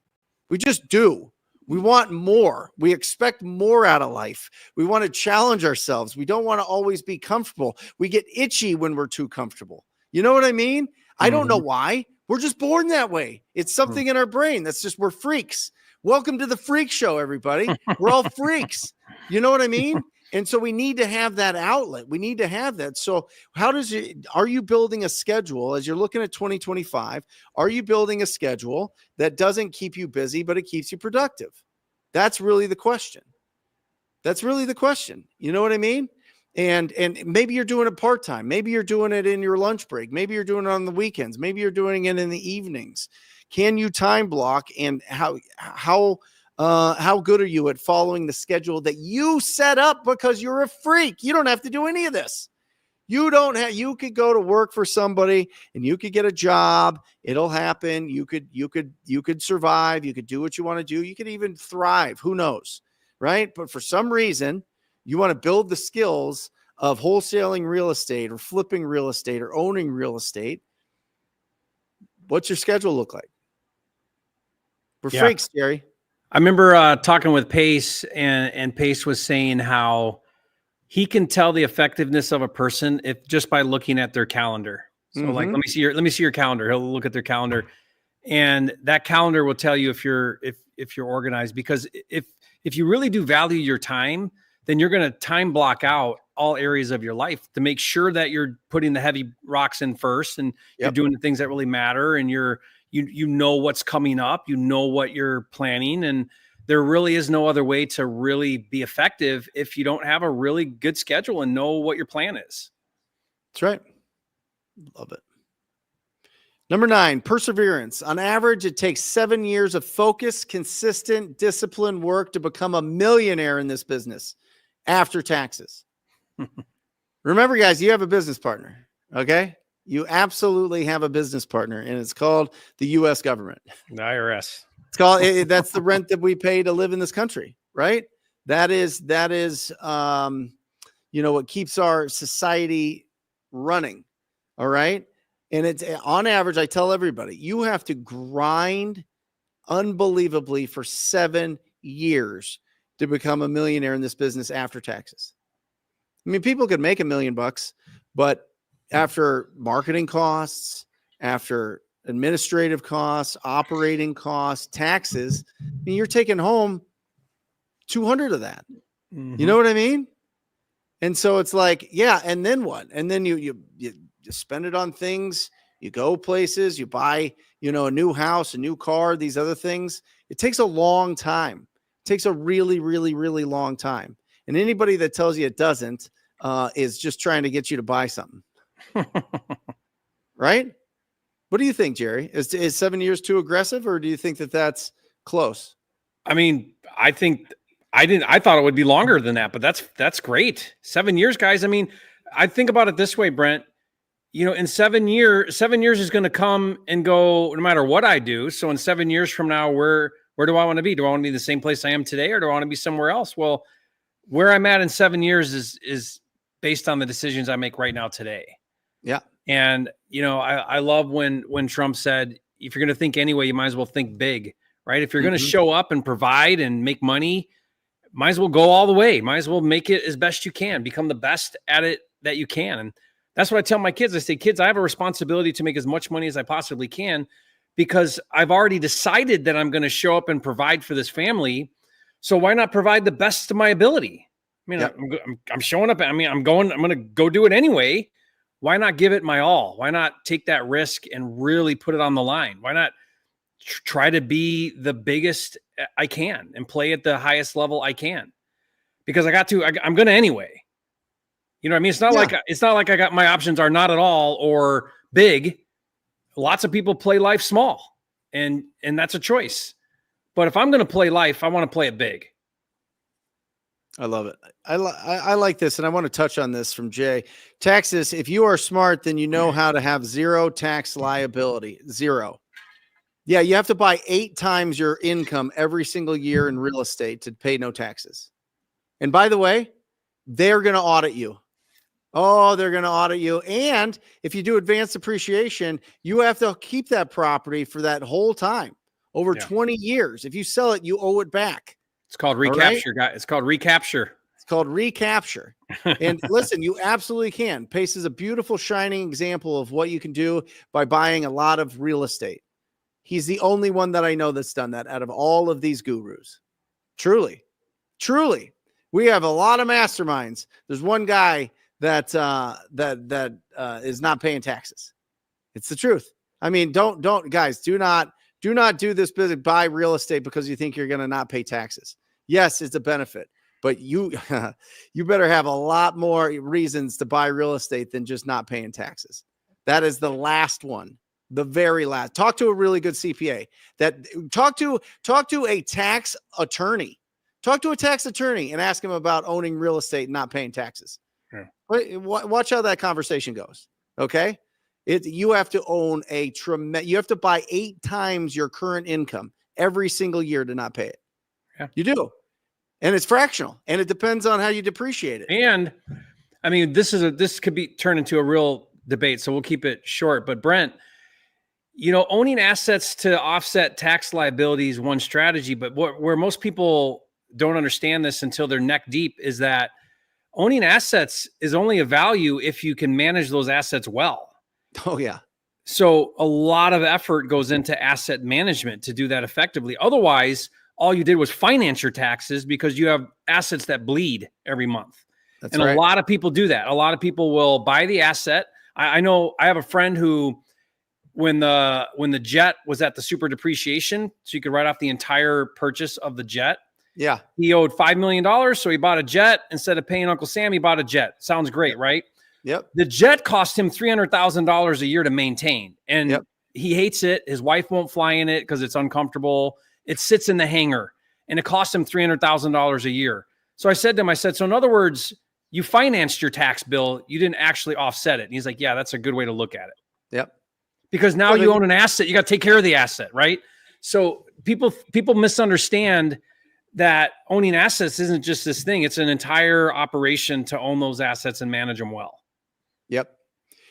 We just do. We want more. We expect more out of life. We want to challenge ourselves. We don't want to always be comfortable. We get itchy when we're too comfortable. You know what I mean? I don't know why. We're just born that way. It's something in our brain. That's just, we're freaks. Welcome to the freak show, everybody. We're all freaks. You know what I mean? And so we need to have that outlet. We need to have that. So are you building a schedule as you're looking at 2025? Are you building a schedule that doesn't keep you busy, but it keeps you productive? That's really the question. You know what I mean? And maybe you're doing it part-time. Maybe you're doing it in your lunch break. Maybe you're doing it on the weekends. Maybe you're doing it in the evenings. Can you time block? And how good are you at following the schedule that you set up because you're a freak? You don't have to do any of this. You could go to work for somebody and you could get a job. It'll happen. You could survive. You could do what you want to do. You could even thrive. Who knows? right? But for some reason, you want to build the skills of wholesaling real estate or flipping real estate or owning real estate. What's your schedule look like? We're freaks, Jerry. I remember talking with Pace, and Pace was saying how he can tell the effectiveness of a person if just by looking at their calendar. So like, let me see your calendar. He'll look at their calendar, and that calendar will tell you if you're organized, because if you really do value your time, then you're going to time block out all areas of your life to make sure that you're putting the heavy rocks in first, and you're doing the things that really matter, and you know what's coming up, you know what you're planning, and there really is no other way to really be effective if you don't have a really good schedule and know what your plan is. That's right. Love it. Number 9, perseverance. On average, it takes 7 years of focused, consistent, disciplined work to become a millionaire in this business after taxes. Remember, guys, you have a business partner, okay? You absolutely have a business partner, and it's called the U.S. government. The IRS. It's called, that's the rent that we pay to live in this country, right? That is, what keeps our society running. All right. And it's on average, I tell everybody, you have to grind unbelievably for 7 years to become a millionaire in this business after taxes. I mean, people could make $1 million, but after marketing costs, after administrative costs, operating costs, taxes, I mean, you're taking home 200 of that. You know what I mean? And so it's like, yeah. And then what? And then you spend it on things, you go places, you buy, a new house, a new car, these other things. It takes a long time. It takes a really, really, really long time. And anybody that tells you it doesn't is just trying to get you to buy something. Right? What do you think, Jerry? Is 7 years too aggressive, or do you think that that's close? I mean, I thought it would be longer than that, but that's great. 7 years, guys. I mean, I think about it this way, Brent. In 7 years is going to come and go no matter what I do. So in 7 years from now, where do I want to be? Do I want to be the same place I am today, or do I want to be somewhere else? Well, where I'm at in 7 years is based on the decisions I make right now today. Yeah. And, I love when Trump said, if you're going to think anyway, you might as well think big, right? If you're going to show up and provide and make money, might as well go all the way. Might as well make it as best you can, become the best at it that you can. And that's what I tell my kids. I say, kids, I have a responsibility to make as much money as I possibly can, because I've already decided that I'm going to show up and provide for this family. So why not provide the best of my ability? I mean, I'm showing up. I mean, I'm going to go do it anyway. Why not give it my all? Why not take that risk and really put it on the line? Why not try to be the biggest I can and play at the highest level I can? Because I'm going to anyway. You know what I mean? It's not like I got my options are not at all or big. Lots of people play life small, and that's a choice. But if I'm going to play life, I want to play it big. I love it. I like this, and I want to touch on this from Jay. Taxes, if you are smart, then you know how to have zero tax liability. Zero. Yeah, you have to buy 8 times your income every single year in real estate to pay no taxes. And by the way, they're going to audit you. Oh, they're going to audit you. And if you do advanced appreciation, you have to keep that property for that whole time, over 20 years. If you sell it, you owe it back. It's called recapture, guys. It's called recapture. It's called recapture. And listen, you absolutely can. Pace is a beautiful, shining example of what you can do by buying a lot of real estate. He's the only one that I know that's done that out of all of these gurus. Truly. We have a lot of masterminds. There's one guy that is not paying taxes. It's the truth. I mean, don't guys, do not do this business, buy real estate because you think you're going to not pay taxes. Yes, it's a benefit, but you better have a lot more reasons to buy real estate than just not paying taxes. That is the last one. The very last. Talk to a really good CPA. Talk to a tax attorney. Talk to a tax attorney and ask him about owning real estate and not paying taxes. Yeah. Watch how that conversation goes. Okay. You have to own you have to buy 8 times your current income every single year to not pay it. Yeah. You do. And it's fractional, and it depends on how you depreciate it. And I mean, this could be turned into a real debate, so we'll keep it short. But Brent, owning assets to offset tax liability is one strategy, but where most people don't understand this until they're neck deep is that owning assets is only a value if you can manage those assets well. Oh yeah. So a lot of effort goes into asset management to do that effectively. Otherwise, all you did was finance your taxes because you have assets that bleed every month. That's right. A lot of people do that. A lot of people will buy the asset. I know I have a friend who, when the jet was at the super depreciation, so you could write off the entire purchase of the jet. Yeah. He owed $5 million. So he bought a jet. Instead of paying Uncle Sam, he bought a jet. Sounds great, right? Yep. The jet cost him $300,000 a year to maintain. And he hates it. His wife won't fly in it because it's uncomfortable. It sits in the hangar and it costs him $300,000 a year. So I said to him, so in other words, you financed your tax bill. You didn't actually offset it. And he's like, yeah, that's a good way to look at it. Yep. Because now you own an asset. You got to take care of the asset, right? So people misunderstand that owning assets isn't just this thing. It's an entire operation to own those assets and manage them well. Yep.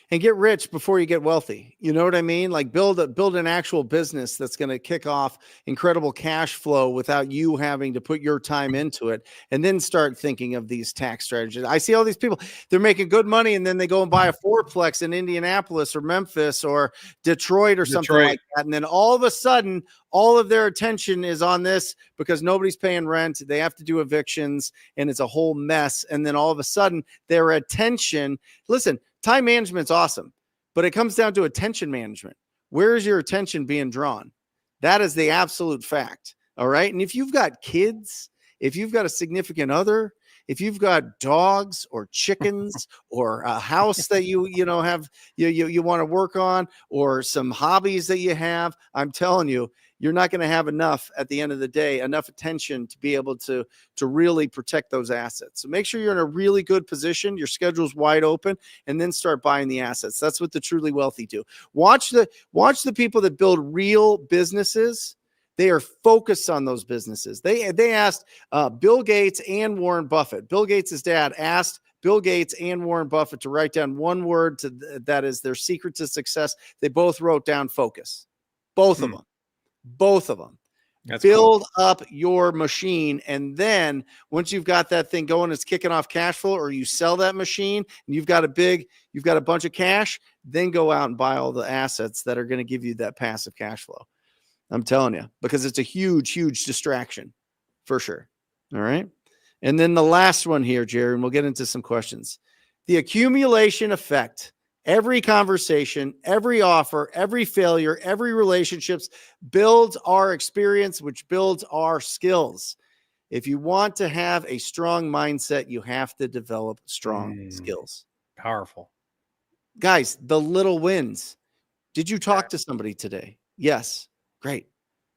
And get rich before you get wealthy. You know what I mean? Like build an actual business that's going to kick off incredible cash flow without you having to put your time into it, and then start thinking of these tax strategies. I see all these people, they're making good money, and then they go and buy a fourplex in Indianapolis or Memphis or Detroit or something like that. And then all of a sudden, all of their attention is on this because nobody's paying rent. They have to do evictions and it's a whole mess. And then all of a sudden their attention, listen, time management's awesome, but it comes down to attention management. Where is your attention being drawn? That is the absolute fact. All right. And if you've got kids, if you've got a significant other, if you've got dogs or chickens or a house that you have, you want to work on, or some hobbies that you have, I'm telling you, you're not going to have enough at the end of the day, enough attention to be able to really protect those assets. So make sure you're in a really good position. Your schedule's wide open, and then start buying the assets. That's what the truly wealthy do. Watch the people that build real businesses. They are focused on those businesses. They asked Bill Gates and Warren Buffett. Bill Gates' dad asked Bill Gates and Warren Buffett to write down one word that is their secret to success. They both wrote down focus. Both of them. Both of them. That's build cool. up your machine, and then once you've got that thing going, it's kicking off cash flow, or you sell that machine and you've got a bunch of cash, then go out and buy all the assets that are going to give you that passive cash flow. I'm telling you, because it's a huge, huge distraction for sure. All right. And then the last one here, Jerry, and we'll get into some questions. The accumulation effect. Every conversation, every offer, every failure, every relationships builds our experience, which builds our skills. If you want to have a strong mindset, you have to develop strong skills. Powerful. Guys, the little wins. Did you talk to somebody today? Yes. Great.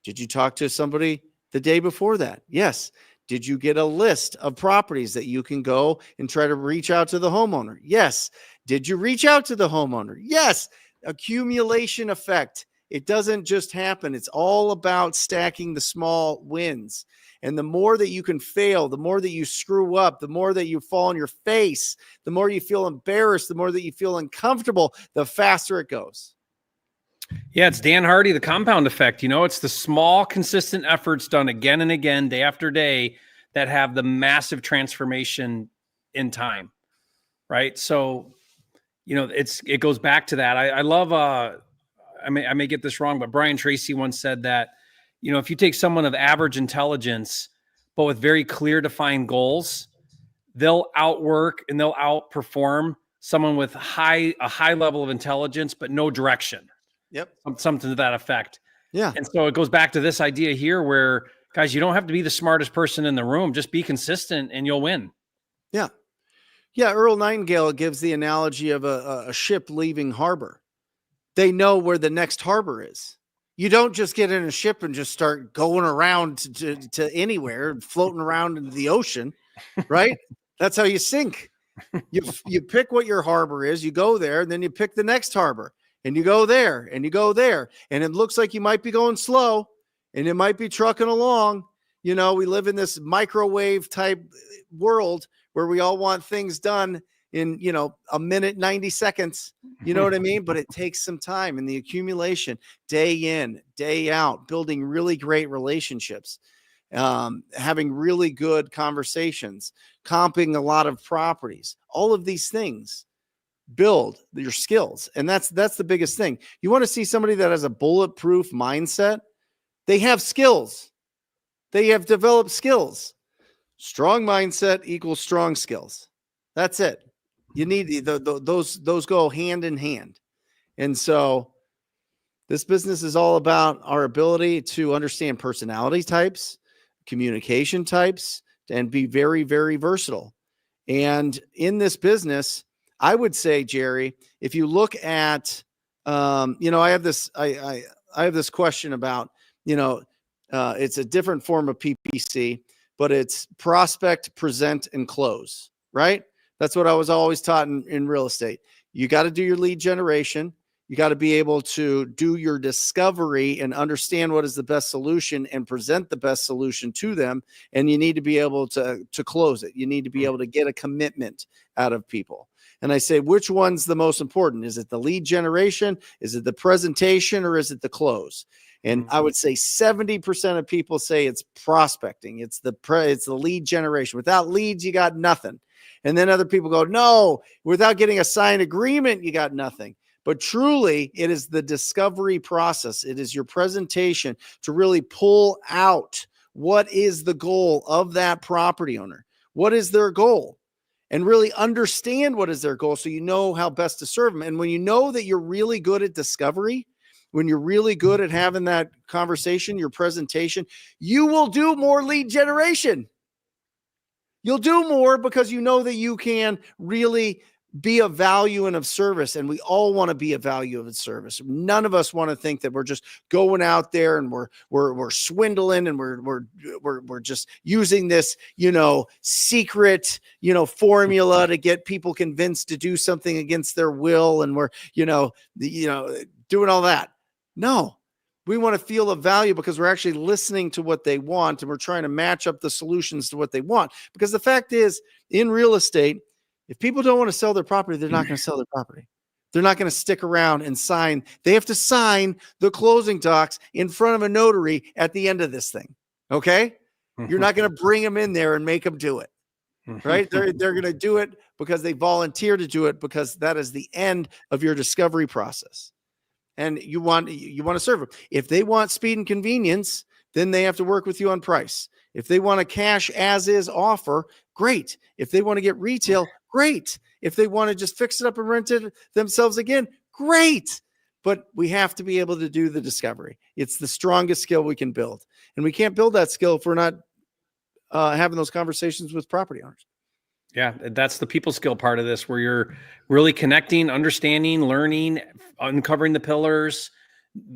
Did you talk to somebody the day before that? Yes. Did you get a list of properties that you can go and try to reach out to the homeowner? Yes. Did you reach out to the homeowner? Yes. Accumulation effect. It doesn't just happen. It's all about stacking the small wins. And the more that you can fail, the more that you screw up, the more that you fall on your face, the more you feel embarrassed, the more that you feel uncomfortable, the faster it goes. Yeah, it's Dan Hardy, the compound effect. It's the small, consistent efforts done again and again, day after day, that have the massive transformation in time, right? So, it goes back to that. I love, I may get this wrong, but Brian Tracy once said that, if you take someone of average intelligence, but with very clear defined goals, they'll outwork and they'll outperform someone with a high level of intelligence, but no direction. Yep. Something to that effect. Yeah. And so it goes back to this idea here where, guys, you don't have to be the smartest person in the room. Just be consistent and you'll win. Yeah. Yeah. Earl Nightingale gives the analogy of a ship leaving harbor. They know where the next harbor is. You don't just get in a ship and just start going around to anywhere and floating around into the ocean, right? That's how you sink. You pick what your harbor is, you go there, and then you pick the next harbor. And you go there and you go there. And it looks like you might be going slow and it might be trucking along. You know, we live in this microwave type world where we all want things done in, you know, a minute, 90 seconds. You know what I mean? But it takes some time, and the accumulation, day in, day out, building really great relationships, having really good conversations, comping a lot of properties, all of these things build your skills. And that's the biggest thing. You want to see somebody that has a bulletproof mindset. They have skills. They have developed skills. Strong mindset equals strong skills. That's it. You need those go hand in hand. And so this business is all about our ability to understand personality types, communication types, and be very, very versatile. And in this business, I would say, Jerry, if you look at, you know, I have this question about, you know, it's a different form of PPC, but it's prospect, present, and close, right? That's what I was always taught in real estate. You got to do your lead generation. You got to be able to do your discovery and understand what is the best solution and present the best solution to them. And you need to be able to close it. You need to be able to get a commitment out of people. And I say, which one's the most important? Is it the lead generation? Is it the presentation? Or is it the close? And I would say 70% of people say it's prospecting. It's the lead generation. Without leads, you got nothing. And then other people go, no, without getting a signed agreement, you got nothing. But truly, it is the discovery process. It is your presentation to really pull out what is the goal of that property owner. What is their goal? And really understand what is their goal so you know how best to serve them. And when you know that you're really good at discovery, when you're really good at having that conversation, your presentation, you will do more lead generation. You'll do more because you know that you can really be of value and of service. And we all want to be of value and service. None of us want to think that we're just going out there and we're swindling and we're just using this, you know, secret, you know, formula to get people convinced to do something against their will. And we're, doing all that. No, we want to feel of value because we're actually listening to what they want and we're trying to match up the solutions to what they want. Because the fact is, in real estate, if people don't want to sell their property, they're not going to sell their property. They're not going to stick around and sign. They have to sign the closing docs in front of a notary at the end of this thing. Okay? You're not going to bring them in there and make them do it. Right? They're going to do it because they volunteer to do it because that is the end of your discovery process. And you want to serve them. If they want speed and convenience, then they have to work with you on price. If they want a cash as is offer, great. If they want to get retail, great. If they want to just fix it up and rent it themselves again, great. But we have to be able to do the discovery. It's the strongest skill we can build. And we can't build that skill if we're not having those conversations with property owners. Yeah, that's the people skill part of this, where you're really connecting, understanding, learning, uncovering the pillars,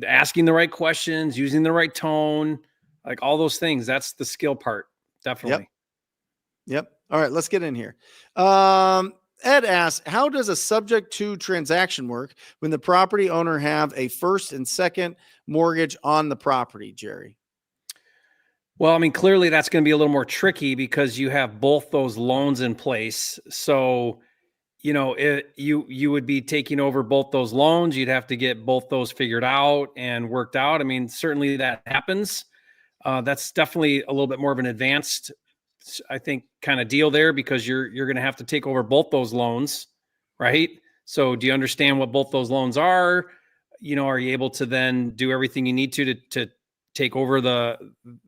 asking the right questions, using the right tone, like all those things. That's the skill part. Definitely. Yep. All right, let's get in here. Ed asks, how does a subject to transaction work when the property owner have a first and second mortgage on the property, Jerry? Well, I mean, clearly that's going to be a little more tricky because you have both those loans in place. So, you know, you would be taking over both those loans. You'd have to get both those figured out and worked out. I mean, certainly that happens. That's definitely a little bit more of an advanced, I think, kind of deal there because you're going to have to take over both those loans, right? So do you understand what both those loans are? You know, are you able to then do everything you need to take over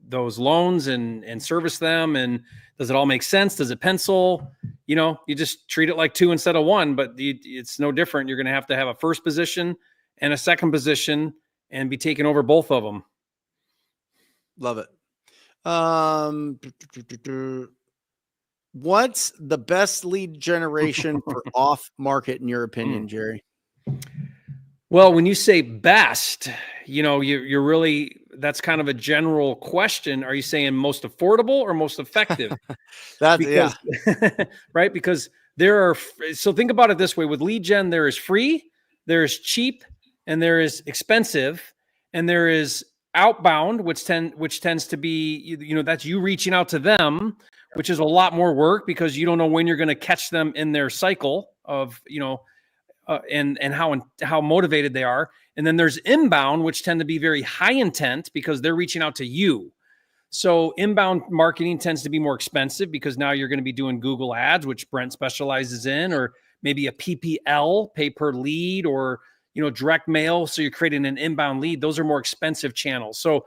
those loans and service them? And does it all make sense? Does it pencil? You know, you just treat it like two instead of one, but it's no different. You're going to have a first position and a second position and be taking over both of them. Love it. What's the best lead generation for off market in your opinion, Jerry? Well, when you say best, you know, you're really, that's kind of a general question. Are you saying most affordable or most effective? Yeah. Right. Because so think about it this way: with lead gen, there is free, there is cheap, and there is expensive. And there is, outbound, which tends to be, that's you reaching out to them, which is a lot more work because you don't know when you're going to catch them in their cycle of, and how motivated they are. And then there's inbound, which tend to be very high intent because they're reaching out to you. So inbound marketing tends to be more expensive because now you're going to be doing Google ads, which Brent specializes in, or maybe a PPL, pay per lead, or, direct mail. So you're creating an inbound lead. Those are more expensive channels. So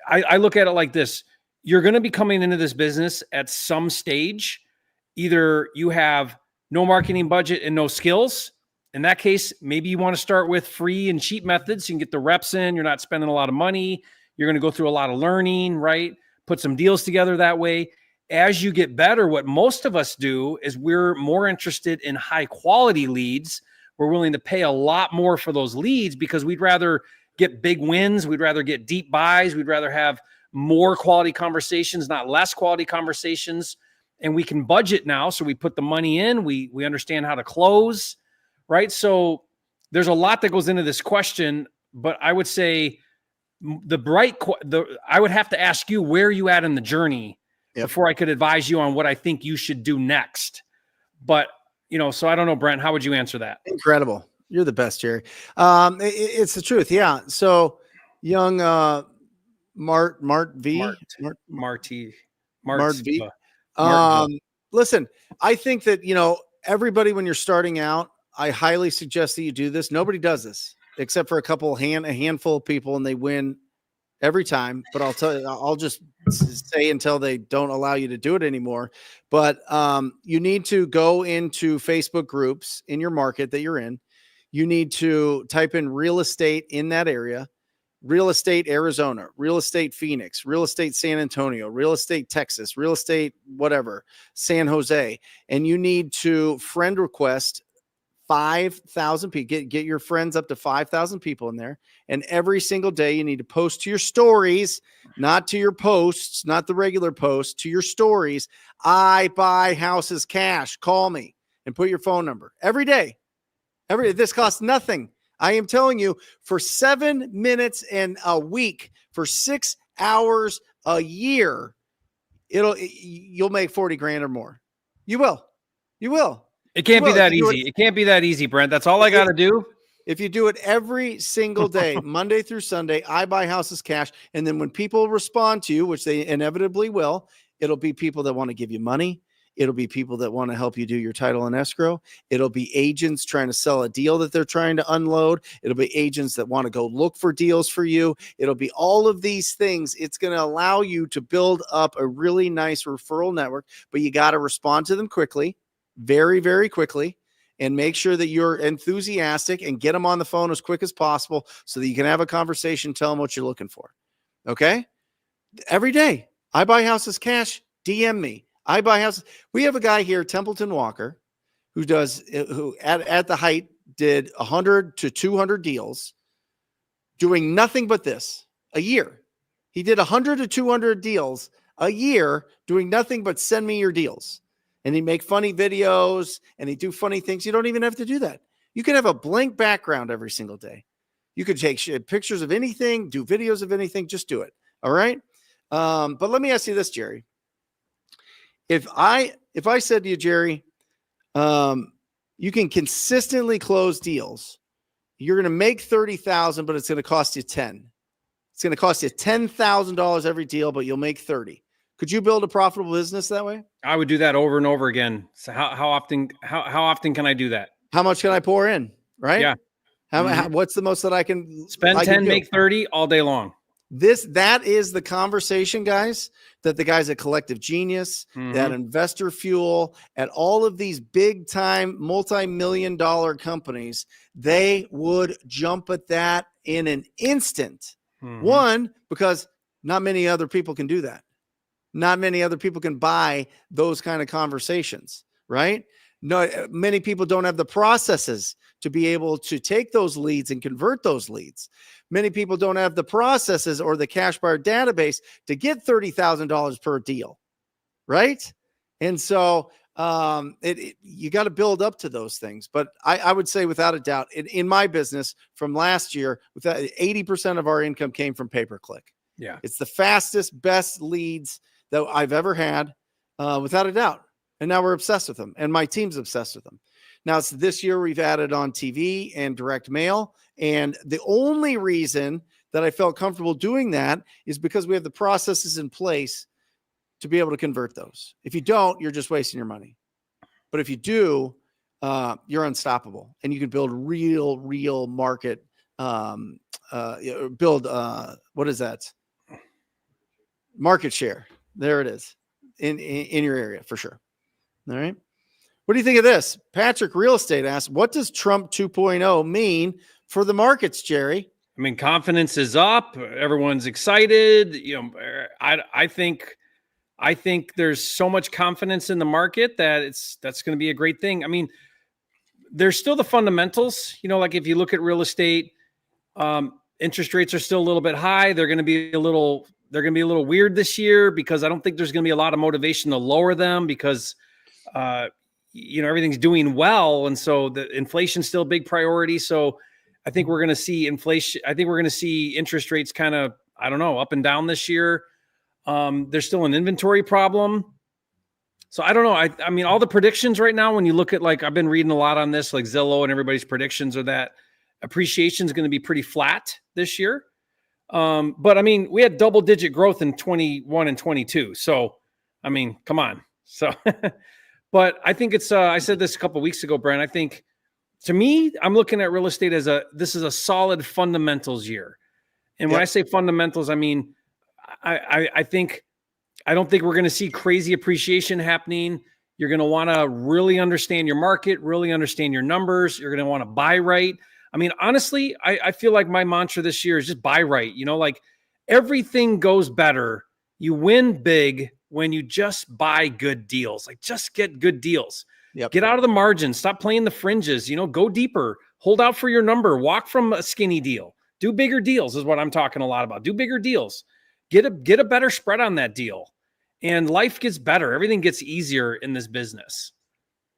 I look at it like this. You're going to be coming into this business at some stage. Either you have no marketing budget and no skills. In that case, maybe you want to start with free and cheap methods. You can get the reps in. You're not spending a lot of money. You're going to go through a lot of learning, right? Put some deals together that way. As you get better, what most of us do is we're more interested in high quality leads. We're willing to pay a lot more for those leads because we'd rather get big wins. We'd rather get deep buys. We'd rather have more quality conversations, not less quality conversations. And we can budget now. So we put the money in, we understand how to close, right? So there's a lot that goes into this question, but I would say I would have to ask you where you at in the journey before I could advise you on what I think you should do next. But, so I don't know, Brent, how would you answer that? Incredible. You're the best, Jerry. It's the truth. Yeah. So young, Mart V. Listen, I think that, everybody, when you're starting out, I highly suggest that you do this. Nobody does this except for a handful of people, and they win every time. But I'll just say until they don't allow you to do it anymore. But you need to go into Facebook groups in your market that you're in. You need to type in real estate in that area. Real estate Arizona, real estate Phoenix, real estate San Antonio, real estate Texas, real estate whatever, San Jose. And you need to friend request 5,000 people. Get your friends up to 5,000 people in there. And every single day you need to post to your stories, not to your posts, not the regular posts, to your stories. I buy houses cash. Call me and put your phone number every day. This costs nothing. I am telling you, for 7 minutes in a week, for 6 hours a year, you'll make 40 grand or more. You will. It can't be that easy. It can't be that easy, Brent. That's all I got to do. If you do it every single day, Monday through Sunday, I buy houses cash. And then when people respond to you, which they inevitably will, it'll be people that want to give you money. It'll be people that want to help you do your title and escrow. It'll be agents trying to sell a deal that they're trying to unload. It'll be agents that want to go look for deals for you. It'll be all of these things. It's going to allow you to build up a really nice referral network, but you got to respond to them quickly, very, very quickly, and make sure that you're enthusiastic and get them on the phone as quick as possible so that you can have a conversation, tell them what you're looking for. Okay? Every day, I buy houses cash, DM me. I buy houses. We have a guy here, Templeton Walker, who at the height did 100 to 200 deals doing nothing but this a year. He did 100 to 200 deals a year doing nothing but send me your deals. And he'd make funny videos and he'd do funny things. You don't even have to do that. You can have a blank background every single day. You could take pictures of anything, do videos of anything, just do it. All right. But let me ask you this, Jerry. If I said to you, Jerry, you can consistently close deals, you're going to make 30,000, but it's going to cost you 10. It's going to cost you $10,000 every deal, but you'll make 30. Could you build a profitable business that way? I would do that over and over again. So how often can I do that? How much can I pour in? Right? Yeah. What's the most that I can spend 10, make 30 all day long? That is the conversation, guys, that the guys at Collective Genius, that Investor Fuel, at all of these big time multi-million-dollar companies, they would jump at that in an instant. One, because not many other people can do that. Not many other people can buy those kind of conversations, right? No, many people don't have the processes to be able to take those leads and convert those leads. Many people don't have the processes or the cash buyer database to get $30,000 per deal, right? And so you got to build up to those things. But I would say without a doubt in my business from last year, without 80% of our income came from pay-per-click. Yeah. It's the fastest, best leads that I've ever had, without a doubt. And now we're obsessed with them, and my team's obsessed with them. Now it's this year we've added on TV and direct mail. And the only reason that I felt comfortable doing that is because we have the processes in place to be able to convert those. If you don't, you're just wasting your money. But if you do, you're unstoppable, and you can build real market, build, what is that? Market share. There it is in your area for sure. All right. What do you think of this? Patrick Real Estate asks, what does Trump 2.0 mean for the markets, Jerry? I mean, confidence is up. Everyone's excited. I think there's so much confidence in the market that that's going to be a great thing. I mean, there's still the fundamentals, like if you look at real estate, interest rates are still a little bit high. They're going to be a little weird this year because I don't think there's going to be a lot of motivation to lower them because, everything's doing well. And so the inflation's still a big priority. So I think we're going to see inflation. I think we're going to see interest rates kind of, I don't know, up and down this year. There's still an inventory problem. So I don't know. I mean, all the predictions right now, when you look at, like, I've been reading a lot on this, like Zillow and everybody's predictions are that appreciation is going to be pretty flat this year. But I mean, we had double-digit growth in 21 and 22. So, I mean, come on. So, but I think it's, I said this a couple of weeks ago, Brent, I think to me, I'm looking at real estate as this is a solid fundamentals year. And when I say fundamentals, I mean, I don't think we're going to see crazy appreciation happening. You're going to want to really understand your market, really understand your numbers. You're going to want to buy right. I mean, honestly, I feel like my mantra this year is just buy right. Like everything goes better. You win big when you just buy good deals. Like just get good deals. Yep. Get out of the margins. Stop playing the fringes. Go deeper. Hold out for your number. Walk from a skinny deal. Do bigger deals is what I'm talking a lot about. Do bigger deals. Get a better spread on that deal. And life gets better. Everything gets easier in this business.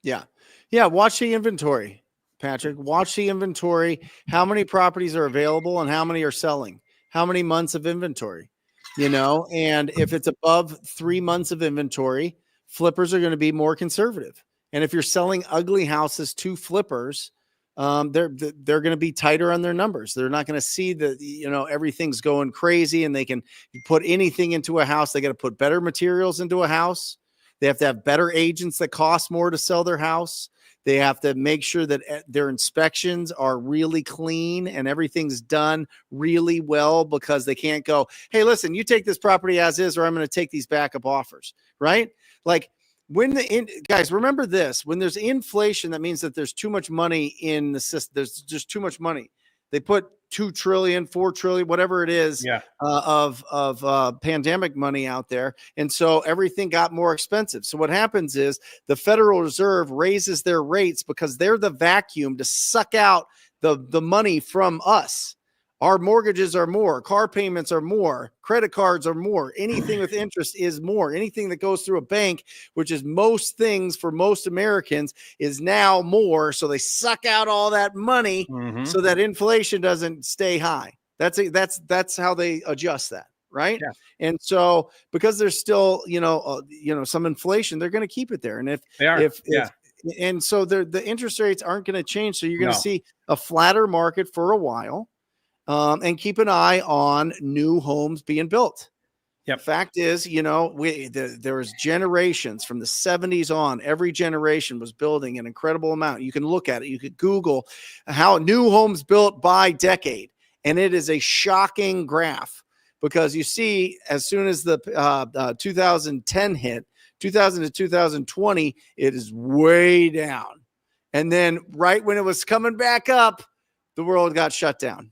Yeah. Yeah. Watch the inventory, Patrick. Watch the inventory. How many properties are available and how many are selling? How many months of inventory? And if it's above 3 months of inventory, flippers are going to be more conservative. And if you're selling ugly houses to flippers, they're going to be tighter on their numbers. They're not going to see that, everything's going crazy and they can put anything into a house. They got to put better materials into a house. They have to have better agents that cost more to sell their house. They have to make sure that their inspections are really clean and everything's done really well, because they can't go, hey, listen, you take this property as is, or I'm going to take these backup offers, right? Like, guys, remember this, when there's inflation, that means that there's too much money in the system. There's just too much money. They put 2 trillion, 4 trillion, whatever it is, of pandemic money out there. And so everything got more expensive. So what happens is the Federal Reserve raises their rates because they're the vacuum to suck out the money from us. Our mortgages are more, car payments are more, credit cards are more, anything with interest is more, anything that goes through a bank, which is most things for most Americans, is now more. So they suck out all that money so that inflation doesn't stay high. That's how they adjust that. Right. Yeah. And so because there's still, some inflation, they're going to keep it there. And and so the interest rates aren't going to change. So you're going to see a flatter market for a while. And keep an eye on new homes being built. Yep. Fact is, there was generations from the 70s on. Every generation was building an incredible amount. You can look at it. You could Google how new homes built by decade, and it is a shocking graph, because you see, as soon as the 2010 hit, 2000 to 2020, it is way down, and then right when it was coming back up, the world got shut down.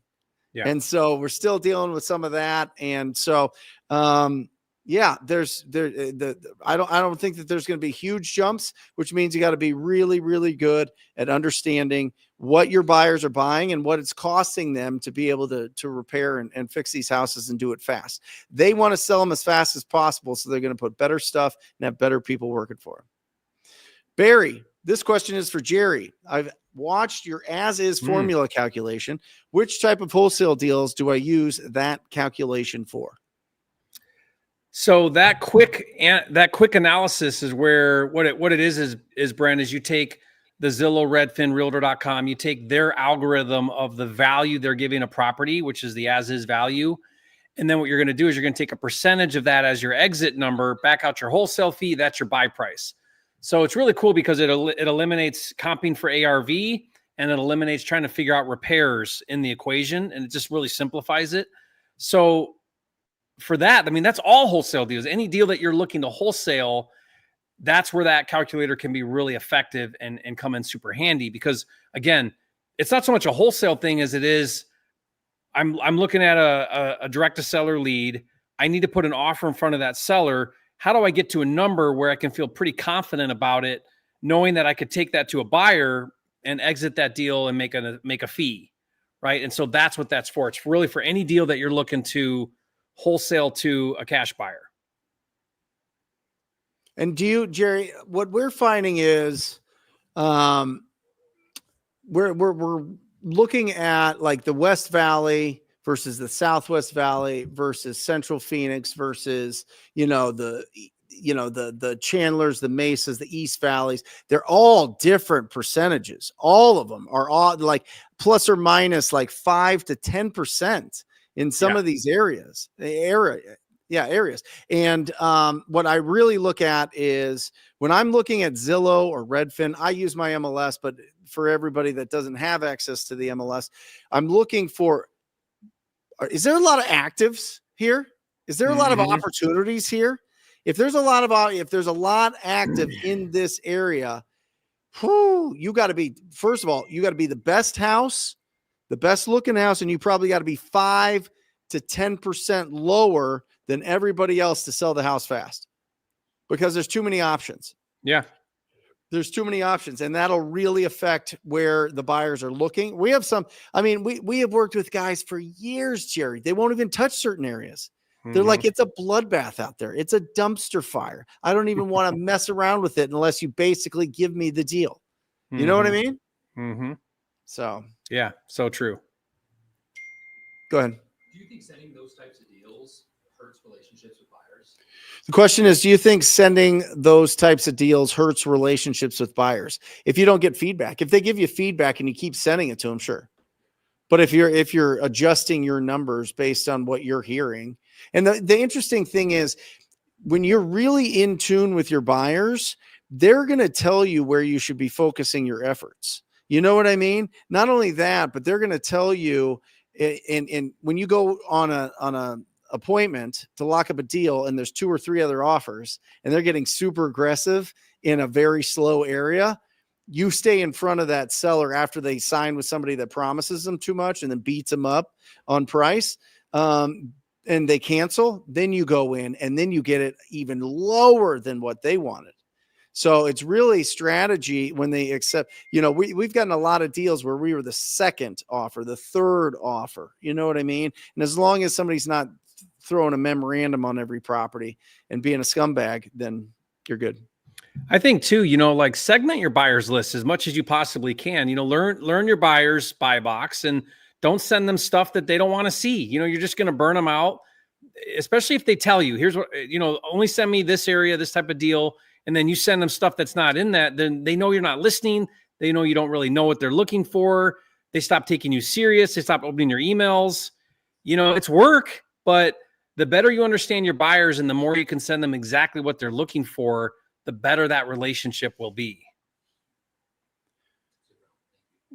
Yeah. And so we're still dealing with some of that. And so, I don't think that there's going to be huge jumps, which means you got to be really, really good at understanding what your buyers are buying and what it's costing them to be able to repair and fix these houses and do it fast. They want to sell them as fast as possible. So they're going to put better stuff and have better people working for them. Barry, this question is for Jerry. I've watched your as-is formula calculation. Which type of wholesale deals do I use that calculation for? So that quick analysis is where what it is Brent, is you take the Zillow, Redfin, Realtor.com, you take their algorithm of the value they're giving a property, which is the as-is value. And then what you're going to do is you're going to take a percentage of that as your exit number, back out your wholesale fee. That's your buy price. So it's really cool because it eliminates comping for ARV, and it eliminates trying to figure out repairs in the equation. And it just really simplifies it. So for that, I mean, that's all wholesale deals. Any deal that you're looking to wholesale, that's where that calculator can be really effective and come in super handy. Because again, it's not so much a wholesale thing as it is, I'm looking at a direct to seller lead. I need to put an offer in front of that seller. How do I get to a number where I can feel pretty confident about it, knowing that I could take that to a buyer and exit that deal and make a fee, right? And so that's what that's for. It's really for any deal that you're looking to wholesale to a cash buyer. And do you, Jerry, what we're finding is we're looking at like the West Valley versus the Southwest Valley versus Central Phoenix versus, the Chandlers, the Mesas, the East Valleys. They're all different percentages. All of them are all like plus or minus like 5 to 10% in some of these areas. And what I really look at is when I'm looking at Zillow or Redfin, I use my MLS, but for everybody that doesn't have access to the MLS, I'm looking for, is there a lot of actives here? Is there a lot of opportunities here? If there's a lot active in this area, you got to be, first of all, you got to be the best house, the best looking house, and you probably got to be 5 to 10% lower than everybody else to sell the house fast, because there's too many options. Yeah. There's too many options, and that'll really affect where the buyers are looking. We have we have worked with guys for years, Jerry. They won't even touch certain areas. They're like, it's a bloodbath out there. It's a dumpster fire. I don't even want to mess around with it unless you basically give me the deal. You know what I mean? So, yeah, so true. Go ahead. Do you think sending those types of deals hurts relationships with buyers? The question is, do you think sending those types of deals hurts relationships with buyers? If you don't get feedback, if they give you feedback and you keep sending it to them, sure. But if you're adjusting your numbers based on what you're hearing, and the interesting thing is when you're really in tune with your buyers, they're going to tell you where you should be focusing your efforts. You know what I mean? Not only that, but they're going to tell you, and when you go on a appointment to lock up a deal and there's 2 or 3 other offers and they're getting super aggressive in a very slow area, you stay in front of that seller after they sign with somebody that promises them too much and then beats them up on price, and they cancel, then you go in and then you get it even lower than what they wanted. So it's really strategy when they accept, we've gotten a lot of deals where we were the second offer, the third offer, you know what I mean? And as long as somebody's not throwing a memorandum on every property and being a scumbag, then you're good. I think too, like segment your buyers list as much as you possibly can, learn your buyers buy box and don't send them stuff that they don't want to see. You're just going to burn them out, especially if they tell you, here's what, only send me this area, this type of deal. And then you send them stuff that's not in that, then they know you're not listening. They know you don't really know what they're looking for. They stop taking you serious. They stop opening your emails. It's work, but the better you understand your buyers and the more you can send them exactly what they're looking for, the better that relationship will be.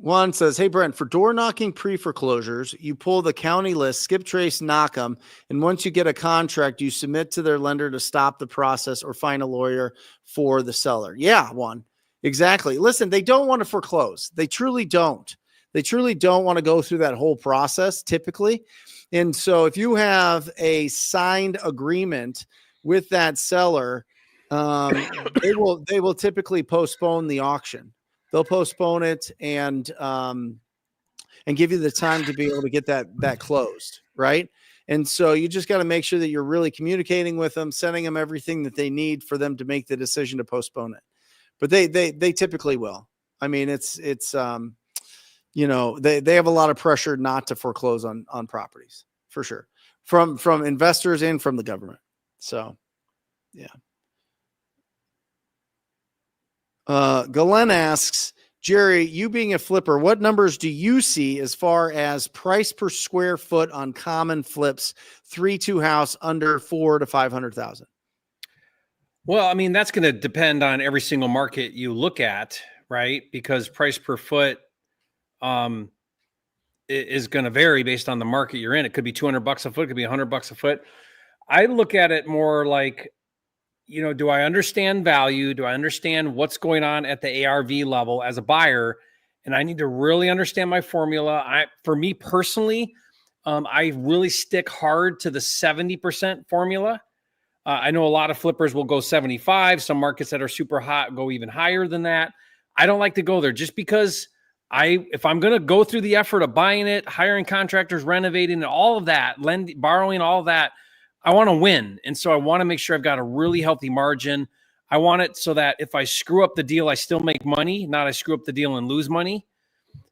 Juan says, hey, Brent, for door knocking pre-foreclosures, you pull the county list, skip trace, knock them. And once you get a contract, you submit to their lender to stop the process or find a lawyer for the seller. Yeah, Juan, exactly. Listen, they don't want to foreclose. They truly don't. They truly don't want to go through that whole process typically. And so if you have a signed agreement with that seller, they will typically postpone the auction. They'll postpone it and give you the time to be able to get that closed, right? And so you just got to make sure that you're really communicating with them, sending them everything that they need for them to make the decision to postpone it. but they typically will. I mean, it's you know, they have a lot of pressure not to foreclose on properties for sure, from investors and from the government. So, yeah. Galen asks, Jerry, you being a flipper, what numbers do you see as far as price per square foot on common flips, 3-2 house under 400,000 to 500,000? Well, I mean, that's going to depend on every single market you look at, right? Because price per foot is going to vary based on the market you're in. It could be $200 a foot, it could be $100 a foot. I look at it more like, you know, do I understand value? Do I understand what's going on at the ARV level as a buyer? And I need to really understand my formula. For me personally, I really stick hard to the 70% formula. I know a lot of flippers will go 75. Some markets that are super hot go even higher than that. I don't like to go there just because if I'm going to go through the effort of buying it, hiring contractors, renovating, and all of that, borrowing, all of that, I want to win. And so I want to make sure I've got a really healthy margin. I want it so that if I screw up the deal, I still make money, not I screw up the deal and lose money.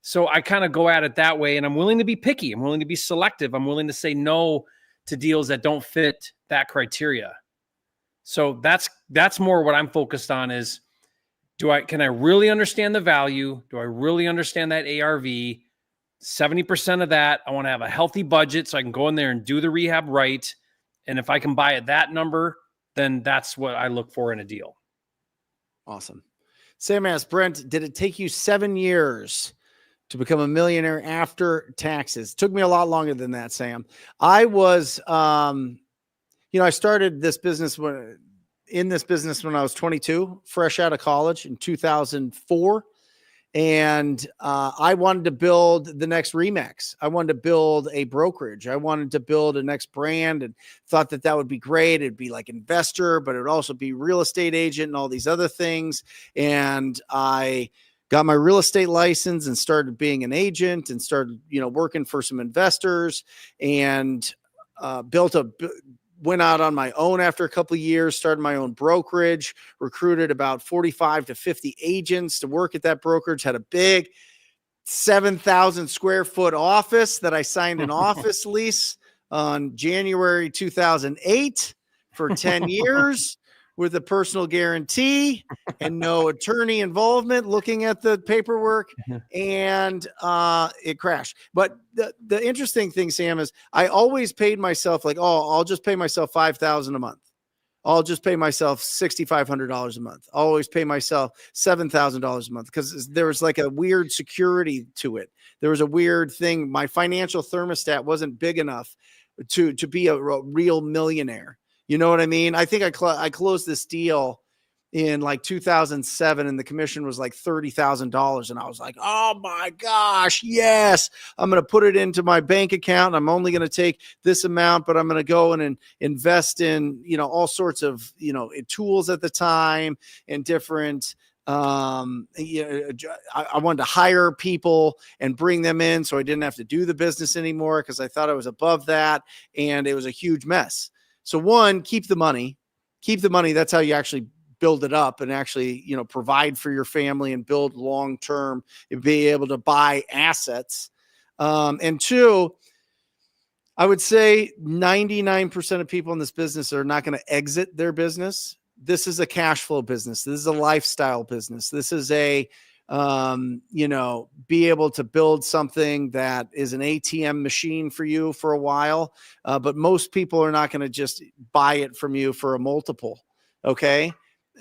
So I kind of go at it that way. And I'm willing to be picky. I'm willing to be selective. I'm willing to say no to deals that don't fit that criteria. So that's more what I'm focused on is, can I really understand the value? Do I really understand that ARV? 70% of that, I want to have a healthy budget so I can go in there and do the rehab right. And if I can buy at that number, then that's what I look for in a deal. Awesome. Sam asked, Brent, did it take you 7 years to become a millionaire after taxes? It took me a lot longer than that, Sam. I was, I started this business when I was 22, fresh out of college in 2004. And I wanted to build the next Remax. I wanted to build a brokerage. I wanted to build a next brand and thought that would be great. It'd be like investor, but it would also be real estate agent and all these other things. And I got my real estate license and started being an agent and started, working for some investors and went out on my own after a couple of years, started my own brokerage, recruited about 45 to 50 agents to work at that brokerage, had a big 7,000 square foot office that I signed an office lease on January 2008 for 10 years with a personal guarantee and no attorney involvement looking at the paperwork, and it crashed. But the interesting thing, Sam, is I always paid myself like, I'll just pay myself $5,000 a month. I'll just pay myself $6,500 a month. I'll always pay myself $7,000 a month because there was like a weird security to it. There was a weird thing. My financial thermostat wasn't big enough to be a real millionaire. You know what I mean? I think I closed this deal in like 2007 and the commission was like $30,000. And I was like, oh my gosh, yes, I'm going to put it into my bank account. I'm only going to take this amount, but I'm going to go and invest in, all sorts of, tools at the time and different, I wanted to hire people and bring them in so I didn't have to do the business anymore because I thought I was above that. And it was a huge mess. So one, keep the money. That's how you actually build it up and actually, provide for your family and build long-term and be able to buy assets. And two, I would say 99% of people in this business are not going to exit their business. This is a cash flow business. This is a lifestyle business. This is a, be able to build something that is an ATM machine for you for a while. But most people are not going to just buy it from you for a multiple. Okay.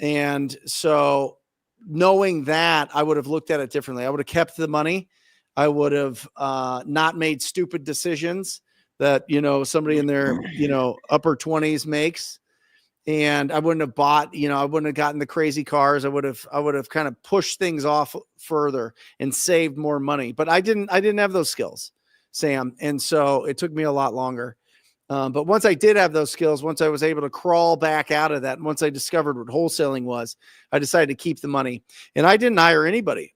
And so knowing that, I would have looked at it differently. I would have kept the money. I would have not made stupid decisions that, somebody in their, upper 20s makes. And I wouldn't have bought, I wouldn't have gotten the crazy cars. I would have kind of pushed things off further and saved more money, but I didn't have those skills, Sam. And so it took me a lot longer. But once I did have those skills, once I was able to crawl back out of that, and once I discovered what wholesaling was, I decided to keep the money. And I didn't hire anybody.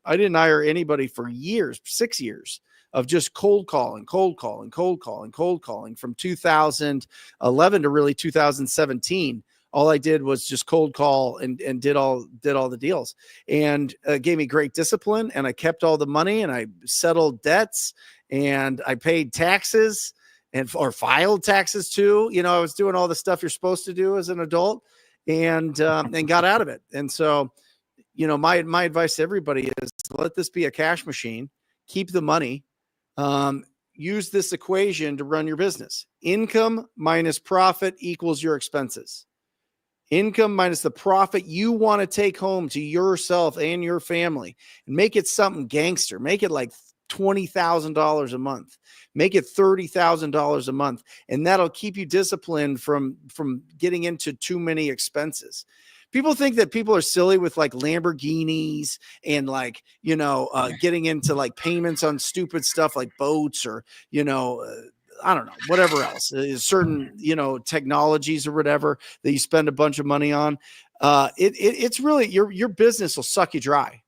For years, 6 years of just cold calling from 2011 to really 2017. All I did was just cold call and did all the deals, and gave me great discipline. And I kept all the money, and I settled debts, and I paid taxes or filed taxes too. You know, I was doing all the stuff you're supposed to do as an adult, and got out of it. And so, you know, my advice to everybody is let this be a cash machine. Keep the money. Use this equation to run your business. Income minus profit equals your expenses. Income minus the profit you want to take home to yourself and your family, and make it something gangster. Make it like $20,000 a month. Make it $30,000 a month. And that'll keep you disciplined from getting into too many expenses. People think that people are silly with like Lamborghinis and like, you know, getting into like payments on stupid stuff like boats or, you know, I don't know, whatever else, certain, you know, technologies or whatever that you spend a bunch of money on. It's really your business will suck you dry.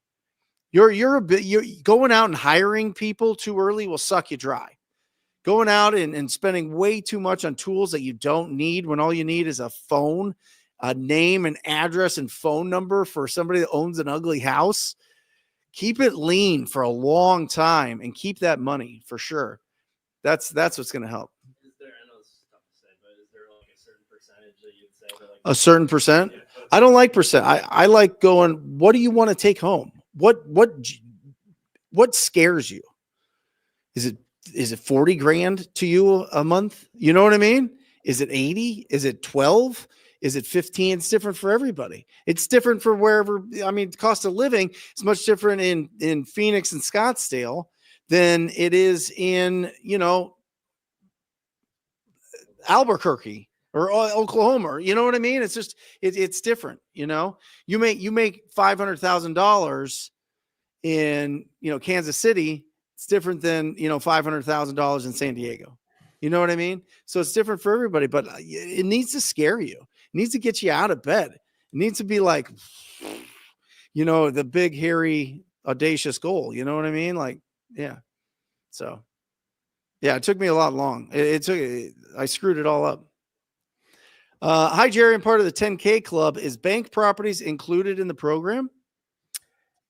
You're going out and hiring people too early will suck you dry. Going out and spending way too much on tools that you don't need when all you need is a phone, a name and address and phone number for somebody that owns an ugly house. Keep it lean for a long time and keep that money for sure. That's what's going to help. Is there, I know this is tough to say, but is there like a certain percentage that you'd say? That like a certain percent? Yeah, I don't like percent. I like going, what do you want to take home? What scares you? Is it 40 grand to you a month? You know what I mean? Is it 80? Is it 12? Is it 15? It's different for everybody. It's different for wherever. I mean, the cost of living is much different in Phoenix and Scottsdale than it is in, you know, Albuquerque or Oklahoma. You know what I mean? It's just, it's different. You know, you make $500,000 in, you know, Kansas City. It's different than, you know, $500,000 in San Diego. You know what I mean? So it's different for everybody, but it needs to scare you. It needs to get you out of bed. It needs to be like, you know, the big, hairy, audacious goal. You know what I mean? Like, yeah. So, yeah, it took me a lot long. I screwed it all up. Hi, Jerry. I'm part of the 10K club. Is bank properties included in the program?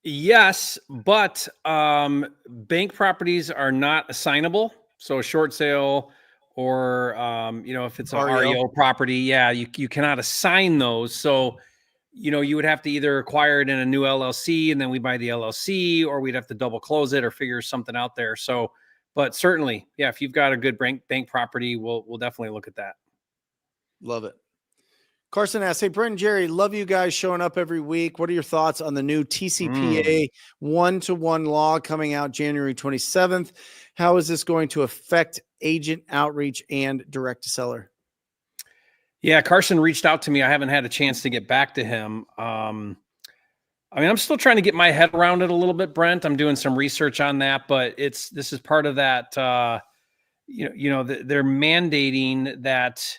Yes, but bank properties are not assignable. So a short sale or, you know, if it's an REO property, yeah, you cannot assign those. So, you know, you would have to either acquire it in a new LLC and then we buy the LLC, or we'd have to double close it or figure something out there. So, but certainly, yeah, if you've got a good bank property, we'll definitely look at that. Love it. Carson asks, hey, Brent and Jerry, love you guys showing up every week. What are your thoughts on the new TCPA one-to-one law coming out January 27th? How is this going to affect agent outreach and direct to seller? Yeah, Carson reached out to me. I haven't had a chance to get back to him. I mean, I'm still trying to get my head around it a little bit, Brent. I'm doing some research on that, but this is part of that, they're mandating that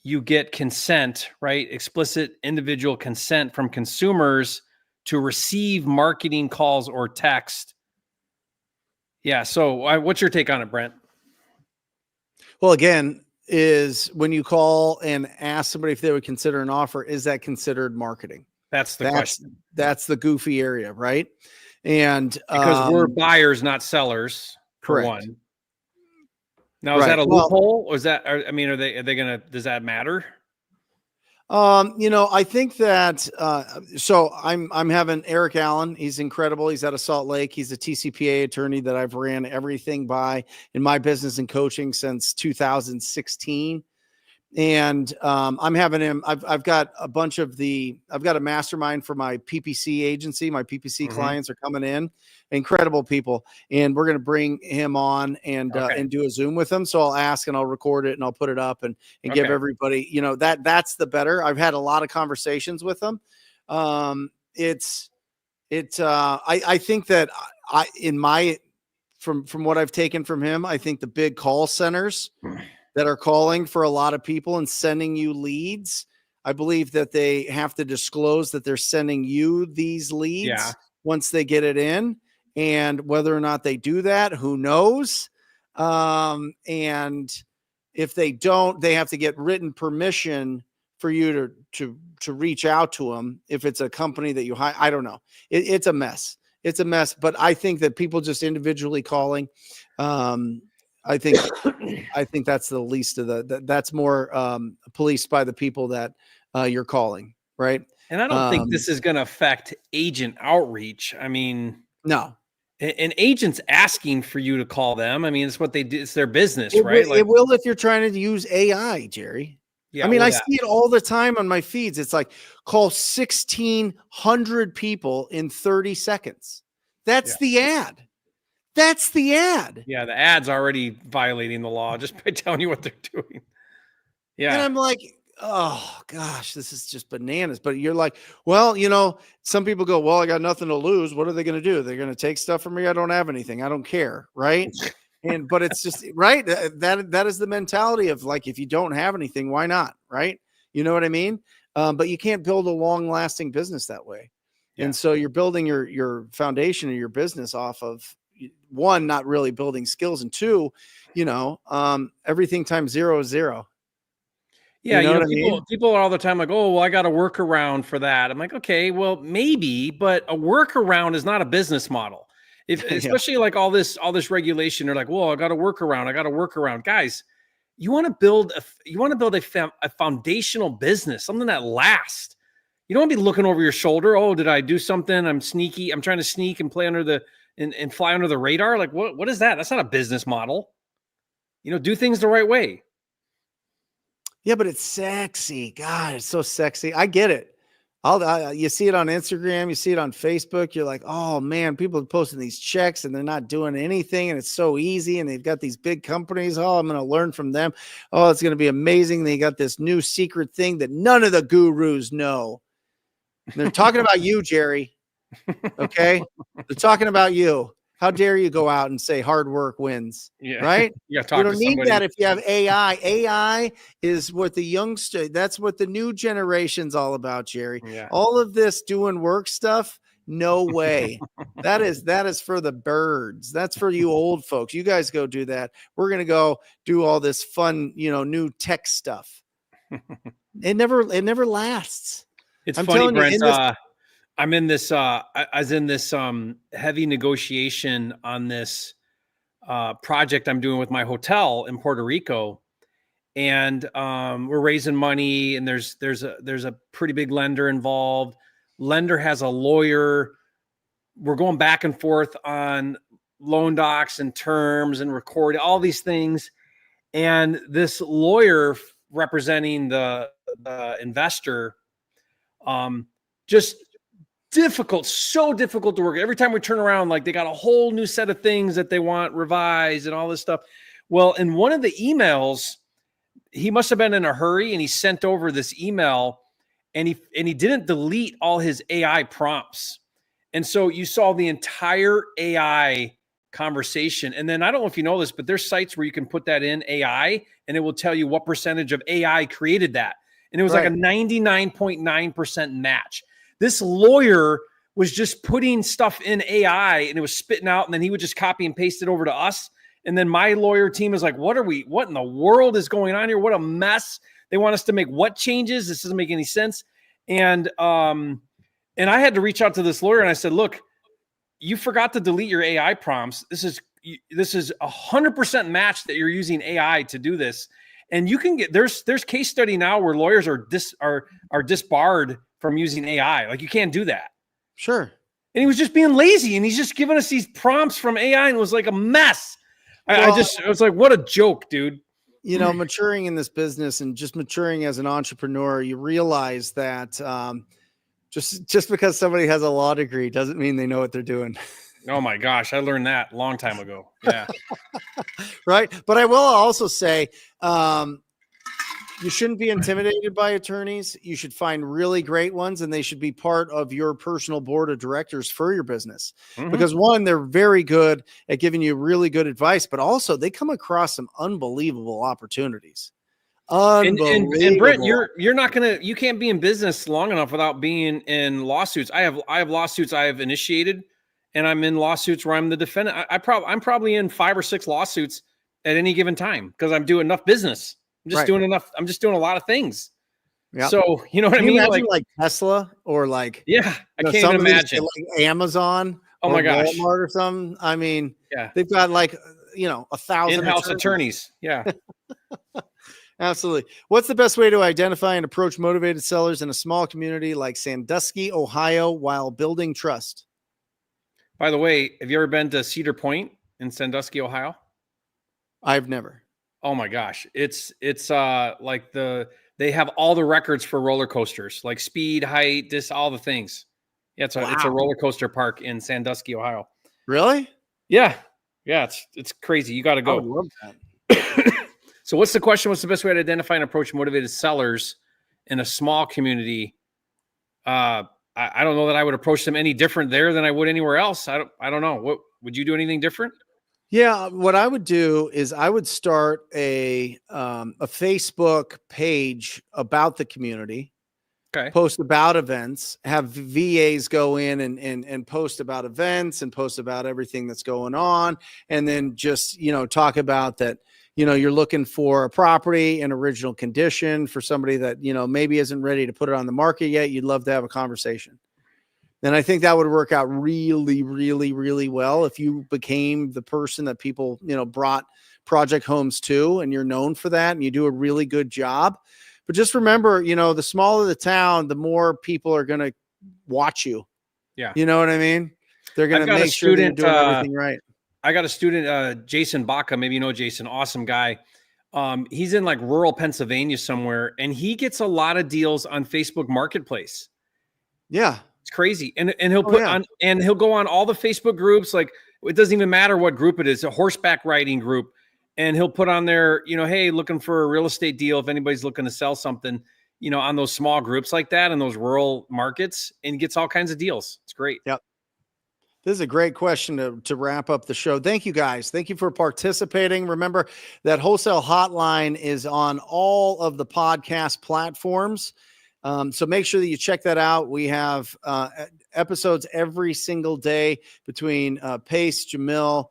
you get consent, right? Explicit individual consent from consumers to receive marketing calls or text. Yeah. So what's your take on it, Brent? Well, again, is when you call and ask somebody if they would consider an offer, is that considered marketing? That's the question. That's the goofy area, right? And because we're buyers, not sellers. Correct. For one. Now, is that a loophole, or is that? I mean, are they gonna? Does that matter? You know, I think that. So I'm having Eric Allen. He's incredible. He's out of Salt Lake. He's a TCPA attorney that I've ran everything by in my business and coaching since 2016. And I'm having him. I've got a bunch of I've got a mastermind for my PPC agency. My PPC clients are coming in, incredible people, and we're going to bring him on and do a Zoom with him. So I'll ask and I'll record it and I'll put it up and give everybody, you know, that's the better. I've had a lot of conversations with them. I think that from what I've taken from him, I think the big call centers that are calling for a lot of people and sending you leads, I believe that they have to disclose that they're sending you these leads once they get it in, and whether or not they do that, who knows? And if they don't, they have to get written permission for you to reach out to them if it's a company that you hire. I don't know. It's a mess. It's a mess. But I think that people just individually calling, I think that's the least of that's more policed by the people that you're calling, right? And I don't think this is going to affect agent outreach. I mean, no. And agents asking for you to call them. I mean, it's what they do. It's their business, right? It will if you're trying to use AI, Jerry. Yeah, I mean, I see it all the time on my feeds. It's like call 1,600 people in 30 seconds. That's the ad. That's the ad. Yeah, the ad's already violating the law just by telling you what they're doing. Yeah. And I'm like, oh gosh, this is just bananas. But you're like, well, you know, some people go, well, I got nothing to lose. What are they going to do? They're going to take stuff from me. I don't have anything. I don't care. Right. But it's just right. That is the mentality of like, if you don't have anything, why not? Right. You know what I mean? But you can't build a long lasting business that way. Yeah. And so you're building your foundation of your business off of one, not really building skills, and two, you know, everything times 0 is 0. Yeah, you know, people are all the time like, oh, well, I got a workaround for that. I'm like, okay, well, maybe, but a workaround is not a business model. Especially like all this regulation, they're like, well, I got a workaround. Guys, you want to build a foundational business, something that lasts. You don't want to be looking over your shoulder. Oh, did I do something? I'm sneaky. I'm trying to sneak and play under and fly under the radar. Like, what is that? That's not a business model. You know, do things the right way. Yeah, but it's sexy. God, it's so sexy. I get it. You see it on Instagram, you see it on Facebook. You're like, oh man, people are posting these checks and they're not doing anything, and it's so easy. And they've got these big companies. Oh, I'm going to learn from them. Oh, it's going to be amazing. They got this new secret thing that none of the gurus know. And they're talking about you, Jerry. Okay, they're talking about you. How dare you go out and say hard work wins? Yeah. Right? You don't need that if you have AI. AI is what the youngster, that's what the new generation's all about, Jerry. Yeah. All of this doing work stuff, no way. that is for the birds. That's for you old folks. You guys go do that. We're going to go do all this fun, you know, new tech stuff. It never lasts. It's funny, Brent. I'm in this, I was in this heavy negotiation on this project I'm doing with my hotel in Puerto Rico. And we're raising money, and there's a pretty big lender involved. Lender has a lawyer. We're going back and forth on loan docs and terms and recording, all these things. And this lawyer representing the investor just so difficult to work. Every time we turn around, like they got a whole new set of things that they want revised and all this stuff. Well, in one of the emails, he must have been in a hurry, and he sent over this email, and he didn't delete all his AI prompts. And so you saw the entire AI conversation. And then I don't know if you know this, but there's sites where you can put that in AI, and it will tell you what percentage of AI created that. And it was like a 99.9% match. This lawyer was just putting stuff in AI, and it was spitting out, and then he would just copy and paste it over to us. And then my lawyer team is like, what in the world is going on here? What a mess. They want us to make what changes? This doesn't make any sense. And I had to reach out to this lawyer, and I said, look, you forgot to delete your AI prompts. This is 100% match that you're using AI to do this. And you can get, there's case study now where lawyers are disbarred from using AI. Like, you can't do that. Sure. And he was just being lazy, and he's just giving us these prompts from AI, and it was like a mess. I was like, what a joke, dude. You know, maturing in this business and just maturing as an entrepreneur, you realize that just because somebody has a law degree doesn't mean they know what they're doing. Oh my gosh, I learned that a long time ago. Yeah. Right. But I will also say, you shouldn't be intimidated by attorneys. You should find really great ones, and they should be part of your personal board of directors for your business. Mm-hmm. Because one, they're very good at giving you really good advice, but also they come across some unbelievable opportunities. And Brent, you can't be in business long enough without being in lawsuits. I have lawsuits I have initiated, and I'm in lawsuits where I'm the defendant. I'm probably in 5 or 6 lawsuits at any given time because I'm doing enough business. I'm just doing enough. I'm just doing a lot of things. Yep. So, you know what I Can you mean? imagine like Tesla or like, yeah, I can't some even of these, imagine. like Amazon Oh or my gosh. Walmart or something. I mean, Yeah. they've got like, 1,000 In-house attorneys. Yeah. Absolutely. What's the best way to identify and approach motivated sellers in a small community like Sandusky, Ohio, while building trust? By the way, have you ever been to Cedar Point in Sandusky, Ohio? I've never. Oh my gosh. It's like they have all the records for roller coasters, like speed, height, all the things. Yeah, it's a roller coaster park in Sandusky, Ohio. Really? Yeah. Yeah, it's crazy. You got to I go. would love that. So what's the question? What's the best way to identify and approach motivated sellers in a small community? I don't know that I would approach them any different there than I would anywhere else. I don't know. What would you do anything different? Yeah, what I would do is I would start a Facebook page about the community. Okay. Post about events, have VAs go in and post about events and post about everything that's going on. And then just, talk about that, you're looking for a property in original condition for somebody that, maybe isn't ready to put it on the market yet. You'd love to have a conversation. And I think that would work out really, really, really well if you became the person that people, brought project homes to, and you're known for that and you do a really good job. But just remember, the smaller the town, the more people are going to watch you. Yeah. You know what I mean? They're going to make sure that you're doing everything right. I got a student, Jason Baca, maybe you know Jason, awesome guy. He's in like rural Pennsylvania somewhere, and he gets a lot of deals on Facebook Marketplace. Yeah. It's crazy. And he'll put on, and he'll go on all the Facebook groups. Like, it doesn't even matter what group it is, a horseback riding group. And he'll put on there, hey, looking for a real estate deal. If anybody's looking to sell something, on those small groups like that in those rural markets, and gets all kinds of deals. It's great. Yep. This is a great question to wrap up the show. Thank you, guys. Thank you for participating. Remember that Wholesale Hotline is on all of the podcast platforms. So make sure that you check that out. We have episodes every single day between Pace, Jamil,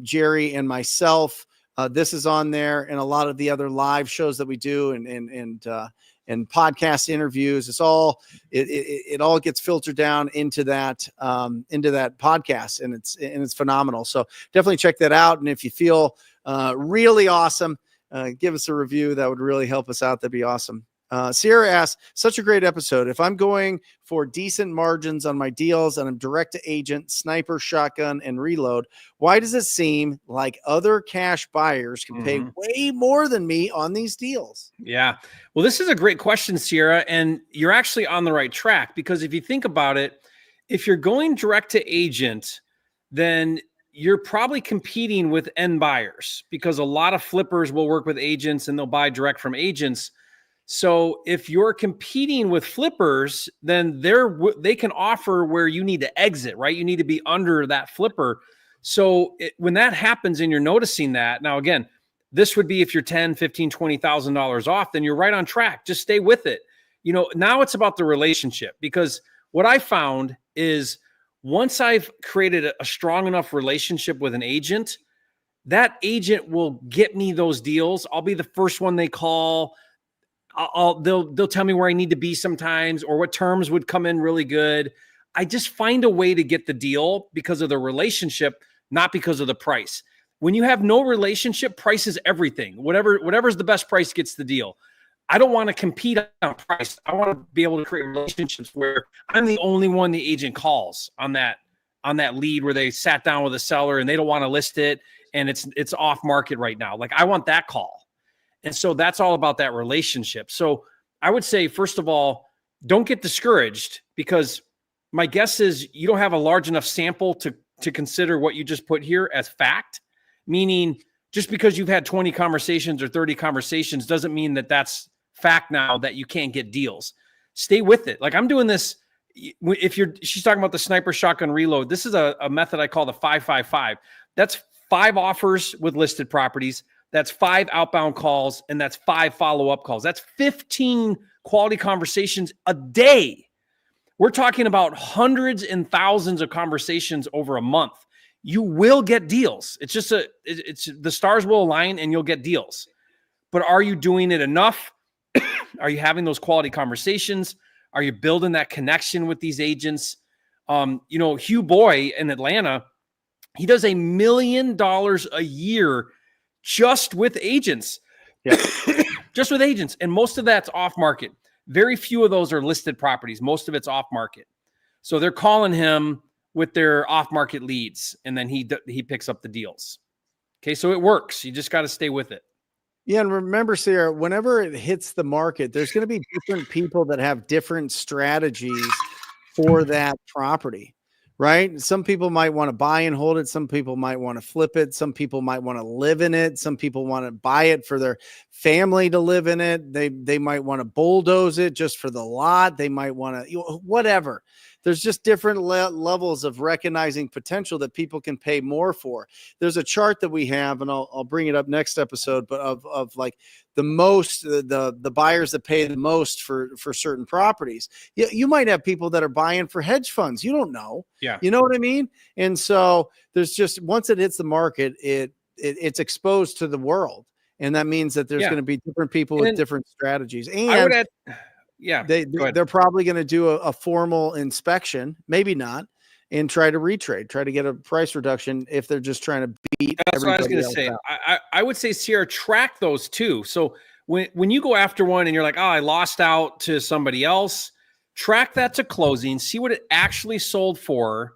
Jerry, and myself. This is on there, and a lot of the other live shows that we do and podcast interviews. It's all it all gets filtered down into that podcast, and it's phenomenal. So definitely check that out. And if you feel really awesome, give us a review. That would really help us out. That'd be awesome. Sierra asks, such a great episode. If I'm going for decent margins on my deals and I'm direct to agent, sniper, shotgun, and reload, why does it seem like other cash buyers can pay way more than me on these deals? Yeah. Well, this is a great question, Sierra, and you're actually on the right track, because if you think about it, if you're going direct to agent, then you're probably competing with end buyers, because a lot of flippers will work with agents and they'll buy direct from agents. So if you're competing with flippers, then they can offer where you need to exit, right? You need to be under that flipper. So when that happens and you're noticing that, now again, this would be if you're $10,000, $15,000, $20,000 off, then you're right on track. Just stay with it. Now it's about the relationship, because what I found is once I've created a strong enough relationship with an agent, that agent will get me those deals. I'll be the first one they call. They'll tell me where I need to be sometimes, or what terms would come in really good. I just find a way to get the deal because of the relationship, not because of the price. When you have no relationship, price is everything. Whatever's the best price gets the deal. I don't want to compete on price. I want to be able to create relationships where I'm the only one the agent calls on that lead, where they sat down with a seller and they don't want to list it and it's off market right now. Like, I want that call. And so that's all about that relationship. So I would say, first of all, don't get discouraged, because my guess is you don't have a large enough sample to consider what you just put here as fact. Meaning, just because you've had 20 conversations or 30 conversations doesn't mean that that's fact now that you can't get deals. Stay with it. Like, I'm doing this. She's talking about the sniper, shotgun, reload. This is a method I call the 5-5-5. That's 5 offers with listed properties. That's 5 outbound calls, and that's 5 follow-up calls. That's 15 quality conversations a day. We're talking about hundreds and thousands of conversations over a month. You will get deals. It's just the stars will align and you'll get deals. But are you doing it enough? Are you having those quality conversations? Are you building that connection with these agents? Hugh Boy in Atlanta, he does $1 million a year just with agents. Yeah. Just with agents. And most of that's off market. Very few of those are listed properties. Most of it's off market. So they're calling him with their off market leads, and then he picks up the deals. Okay. So it works. You just got to stay with it. Yeah. And remember, Sarah, whenever it hits the market, there's going to be different people that have different strategies for that property, right? Some people might want to buy and hold it. Some people might want to flip it. Some people might want to live in it. Some people want to buy it for their family to live in it. They might want to bulldoze it just for the lot. They might want to, whatever. There's just different levels of recognizing potential that people can pay more for. There's a chart that we have, and I'll bring it up next episode, but of like the buyers that pay the most for certain properties. You might have people that are buying for hedge funds. You don't know. Yeah. You know what I mean? And so there's just, once it hits the market, it's exposed to the world. And that means that there's going to be different people with different strategies. And I would add, they're probably going to do a formal inspection, maybe not, and try to retrade, try to get a price reduction if they're just trying to beat. That's what I was going to say. I would say, Sierra, track those too. So when you go after one and you're like, oh, I lost out to somebody else, track that to closing, see what it actually sold for,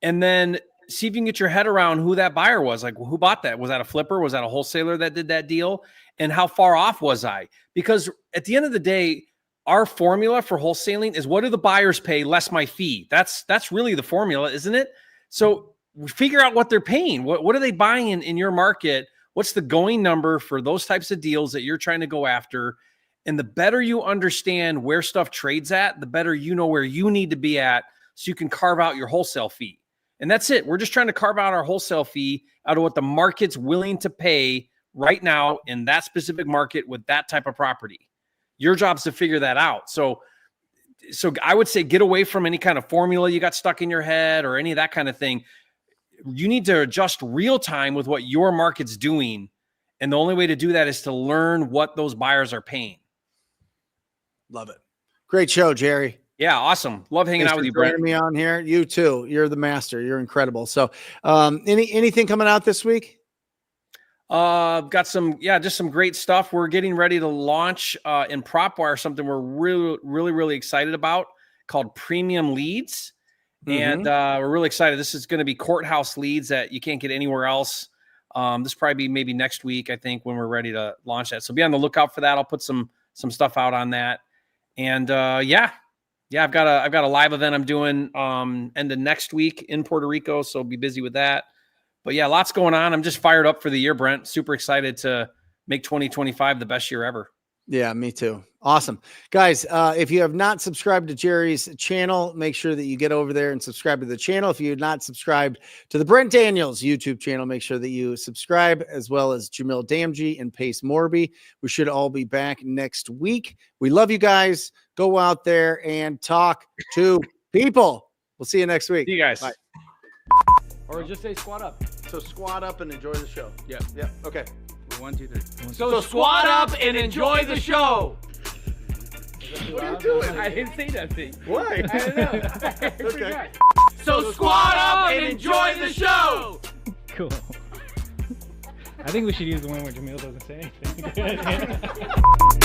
and then see if you can get your head around who that buyer was. Like, who bought that? Was that a flipper? Was that a wholesaler that did that deal? And how far off was I? Because at the end of the day, our formula for wholesaling is, what do the buyers pay less my fee? That's really the formula, isn't it? So figure out what they're paying. What are they buying in your market? What's the going number for those types of deals that you're trying to go after? And the better you understand where stuff trades at, the better you know where you need to be at, so you can carve out your wholesale fee. And that's it. We're just trying to carve out our wholesale fee out of what the market's willing to pay right now in that specific market with that type of property. Your job's to figure that out. So I would say get away from any kind of formula you got stuck in your head or any of that kind of thing. You need to adjust real time with what your market's doing. And the only way to do that is to learn what those buyers are paying. Love it. Great show, Jerry. Yeah, awesome. Love hanging out with you, Brent. Me on here. You too. You're the master. You're incredible. So anything coming out this week? Got some, just some great stuff. We're getting ready to launch in PropWire something we're really excited about, called Premium Leads. And we're really excited. This is going to be courthouse leads that you can't get anywhere else. This will probably be maybe next week, I think, when we're ready to launch that. So be on the lookout for that. I'll put some stuff out on that. And I've got a live event I'm doing end of next week in Puerto Rico, so be busy with that. But yeah, lots going on. I'm just fired up for the year, Brent. Super excited to make 2025 the best year ever. Yeah, me too. Awesome. Guys, if you have not subscribed to Jerry's channel, make sure that you get over there and subscribe to the channel. If you're not subscribed to the Brent Daniels YouTube channel, make sure that you subscribe, as well as Jamil Damji and Pace Morby. We should all be back next week. We love you guys. Go out there and talk to people. We'll see you next week. See you guys. Bye. Or just say squat up. So squat up and enjoy the show. Yeah. Yeah. Okay. 1, 2, 3. So squat up and enjoy the show. What are you doing? I didn't say nothing. Why? I don't know. Okay. So squat up and enjoy the show. Cool. I think we should use the one where Jamil doesn't say anything.